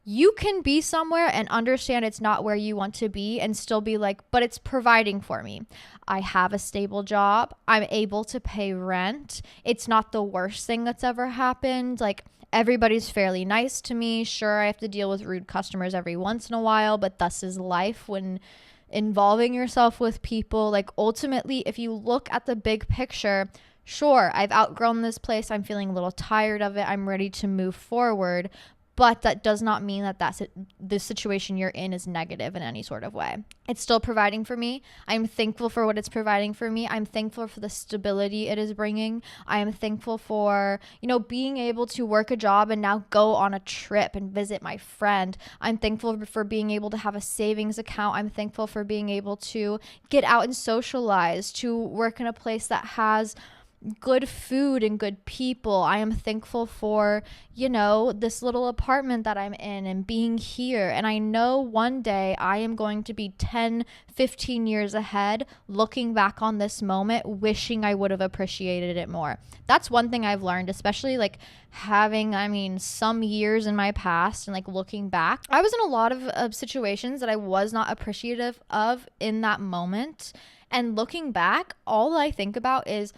You can be somewhere and understand it's not where you want to be and still be like, but it's providing for me. I have a stable job. I'm able to pay rent. It's not the worst thing that's ever happened. Like, everybody's fairly nice to me. Sure, I have to deal with rude customers every once in a while, but thus is life when involving yourself with people. Like, ultimately, if you look at the big picture, sure, I've outgrown this place. I'm feeling a little tired of it. I'm ready to move forward. But that does not mean that the situation you're in is negative in any sort of way. It's still providing for me. I'm thankful for what it's providing for me. I'm thankful for the stability it is bringing. I am thankful for, being able to work a job and now go on a trip and visit my friend. I'm thankful for being able to have a savings account. I'm thankful for being able to get out and socialize, to work in a place that has good food and good people. I am thankful for, this little apartment that I'm in and being here. And I know one day I am going to be 10, 15 years ahead, looking back on this moment, wishing I would have appreciated it more. That's one thing I've learned, especially having, some years in my past and looking back. I was in a lot of situations that I was not appreciative of in that moment. And looking back, all I think about is,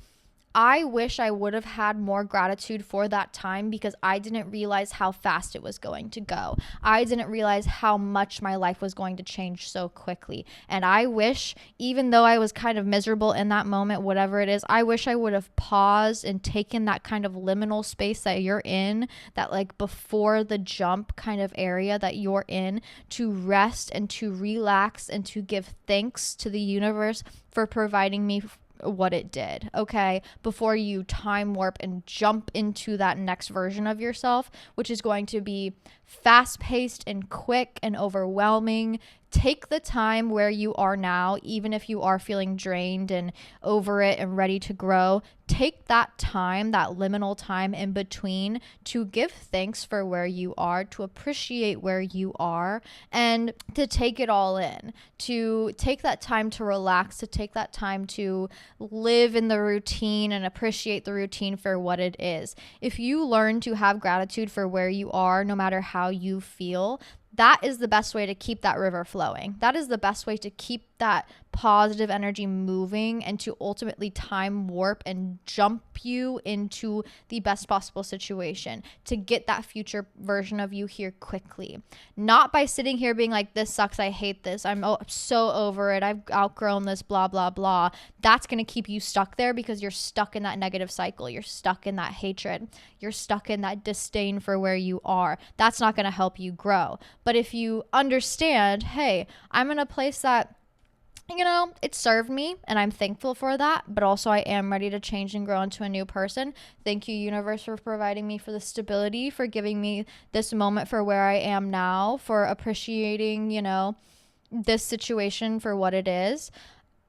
I wish I would have had more gratitude for that time because I didn't realize how fast it was going to go. I didn't realize how much my life was going to change so quickly. And I wish, even though I was kind of miserable in that moment, whatever it is, I wish I would have paused and taken that kind of liminal space that you're in, that before the jump kind of area that you're in, to rest and to relax and to give thanks to the universe for providing me what it did, okay? Before you time warp and jump into that next version of yourself, which is going to be fast paced and quick and overwhelming. Take the time where you are now, even if you are feeling drained and over it and ready to grow. Take that time, that liminal time in between, to give thanks for where you are, to appreciate where you are, and to take it all in, to take that time to relax, to take that time to live in the routine and appreciate the routine for what it is. If you learn to have gratitude for where you are, no matter how you feel, that is the best way to keep that river flowing. That is the best way to keep that positive energy moving and to ultimately time warp and jump you into the best possible situation, to get that future version of you here quickly. Not by sitting here being like, this sucks, I hate this, I'm so over it, I've outgrown this, blah, blah, blah. That's going to keep you stuck there because you're stuck in that negative cycle. You're stuck in that hatred. You're stuck in that disdain for where you are. That's not going to help you grow. But if you understand, hey, I'm in a place that, you know, it served me and I'm thankful for that, but also I am ready to change and grow into a new person. Thank you, universe, for providing me for the stability, for giving me this moment for where I am now, for appreciating, you know, this situation for what it is.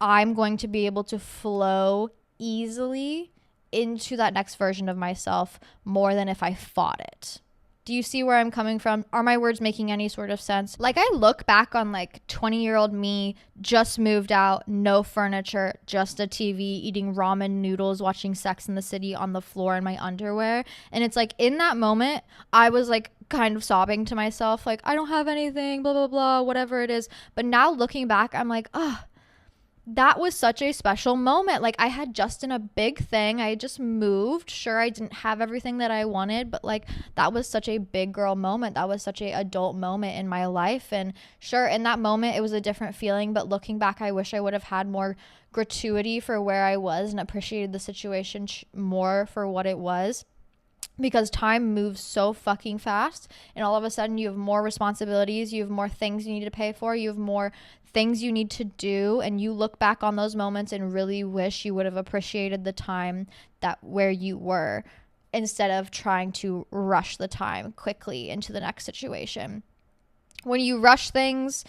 I'm going to be able to flow easily into that next version of myself more than if I fought it. Do you see where I'm coming from? Are my words making any sort of sense? Like, I look back on like 20-year-old me, just moved out, no furniture, just a TV, eating ramen noodles, watching Sex in the City on the floor in my underwear. And it's like, in that moment, I was like kind of sobbing to myself, like, I don't have anything, blah, blah, blah, whatever it is. But now looking back, I'm like, oh, that was such a special moment. Like, I had just done a big thing. I just moved. Sure, I didn't have everything that I wanted, but like, that was such a big girl moment. That was such a adult moment in my life. And sure, in that moment, it was a different feeling. But looking back, I wish I would have had more gratuity for where I was and appreciated the situation more for what it was. Because time moves so fucking fast, and all of a sudden you have more responsibilities, you have more things you need to pay for, you have more things you need to do, and you look back on those moments and really wish you would have appreciated the time that where you were, instead of trying to rush the time quickly into the next situation. When you rush things,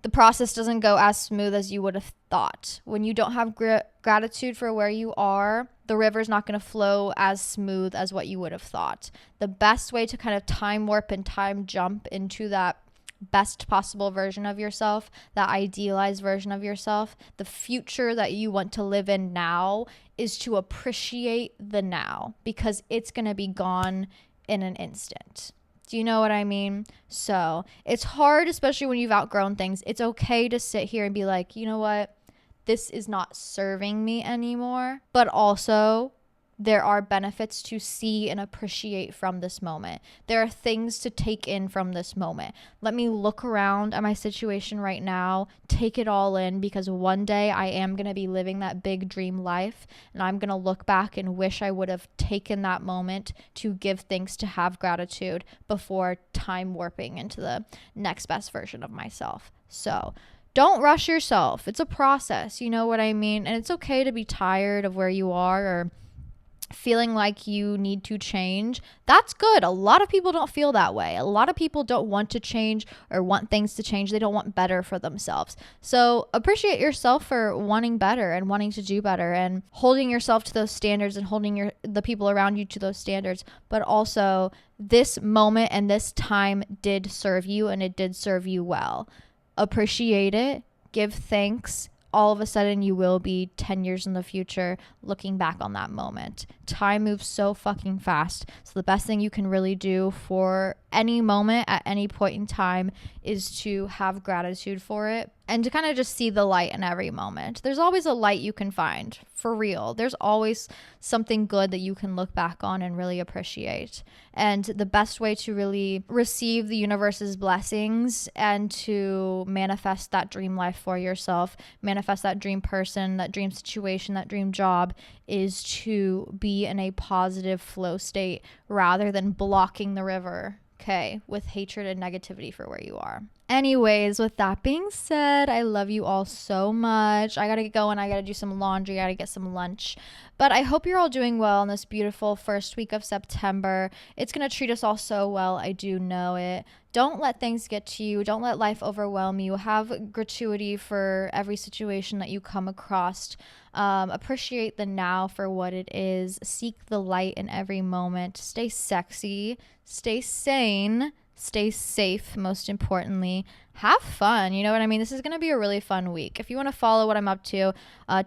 the process doesn't go as smooth as you would have thought. When you don't have gratitude for where you are, the river's not going to flow as smooth as what you would have thought. The best way to kind of time warp and time jump into that best possible version of yourself, that idealized version of yourself, the future that you want to live in now, is to appreciate the now, because it's going to be gone in an instant. Do you know what I mean? So it's hard, especially when you've outgrown things. It's okay to sit here and be like, you know what? This is not serving me anymore. But also, there are benefits to see and appreciate from this moment. There are things to take in from this moment. Let me look around at my situation right now, take it all in, because one day I am going to be living that big dream life, and I'm going to look back and wish I would have taken that moment to give thanks, to have gratitude before time warping into the next best version of myself. So don't rush yourself. It's a process, you know what I mean? And it's okay to be tired of where you are or feeling like you need to change. That's good. A lot of people don't feel that way. A lot of people don't want to change or want things to change. They don't want better for themselves. So appreciate yourself for wanting better and wanting to do better and holding yourself to those standards and holding the people around you to those standards. But also, this moment and this time did serve you, and it did serve you well. Appreciate it. Give thanks. All of a sudden you will be 10 years in the future looking back on that moment. Time moves so fucking fast. So the best thing you can really do for any moment at any point in time is to have gratitude for it and to kind of just see the light in every moment. There's always a light you can find, for real. There's always something good that you can look back on and really appreciate. And the best way to really receive the universe's blessings and to manifest that dream life for yourself, manifest that dream person, that dream situation, that dream job, is to be in a positive flow state rather than blocking the river, okay, with hatred and negativity for where you are. Anyways, with that being said, I love you all so much. I gotta get going. I gotta do some laundry. I gotta get some lunch. But I hope you're all doing well in this beautiful first week of September. It's gonna treat us all so well. I do know it. Don't let things get to you. Don't let life overwhelm you. Have gratuity for every situation that you come across. Appreciate the now for what it is. Seek the light in every moment. Stay sexy. Stay sane. Stay safe, most importantly. Have fun. You know what I mean? This is going to be a really fun week. If you want to follow what I'm up to,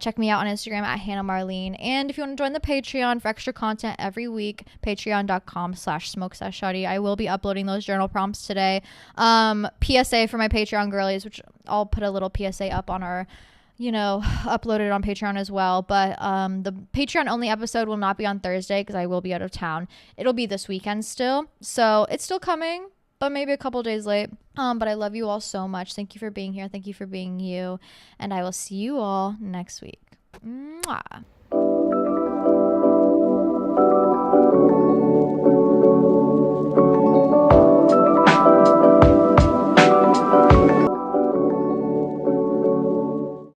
check me out on Instagram at Hannah Marlene. And if you want to join the Patreon for extra content every week, patreon.com/smokeseshotty. I will be uploading those journal prompts today. PSA for my Patreon girlies, which I'll put a little PSA up on our uploaded on Patreon as well. But the Patreon only episode will not be on Thursday because I will be out of town. It'll be this weekend still. So it's still coming, but maybe a couple days late. But I love you all so much. Thank you for being here. Thank you for being you. And I will see you all next week. Mwah.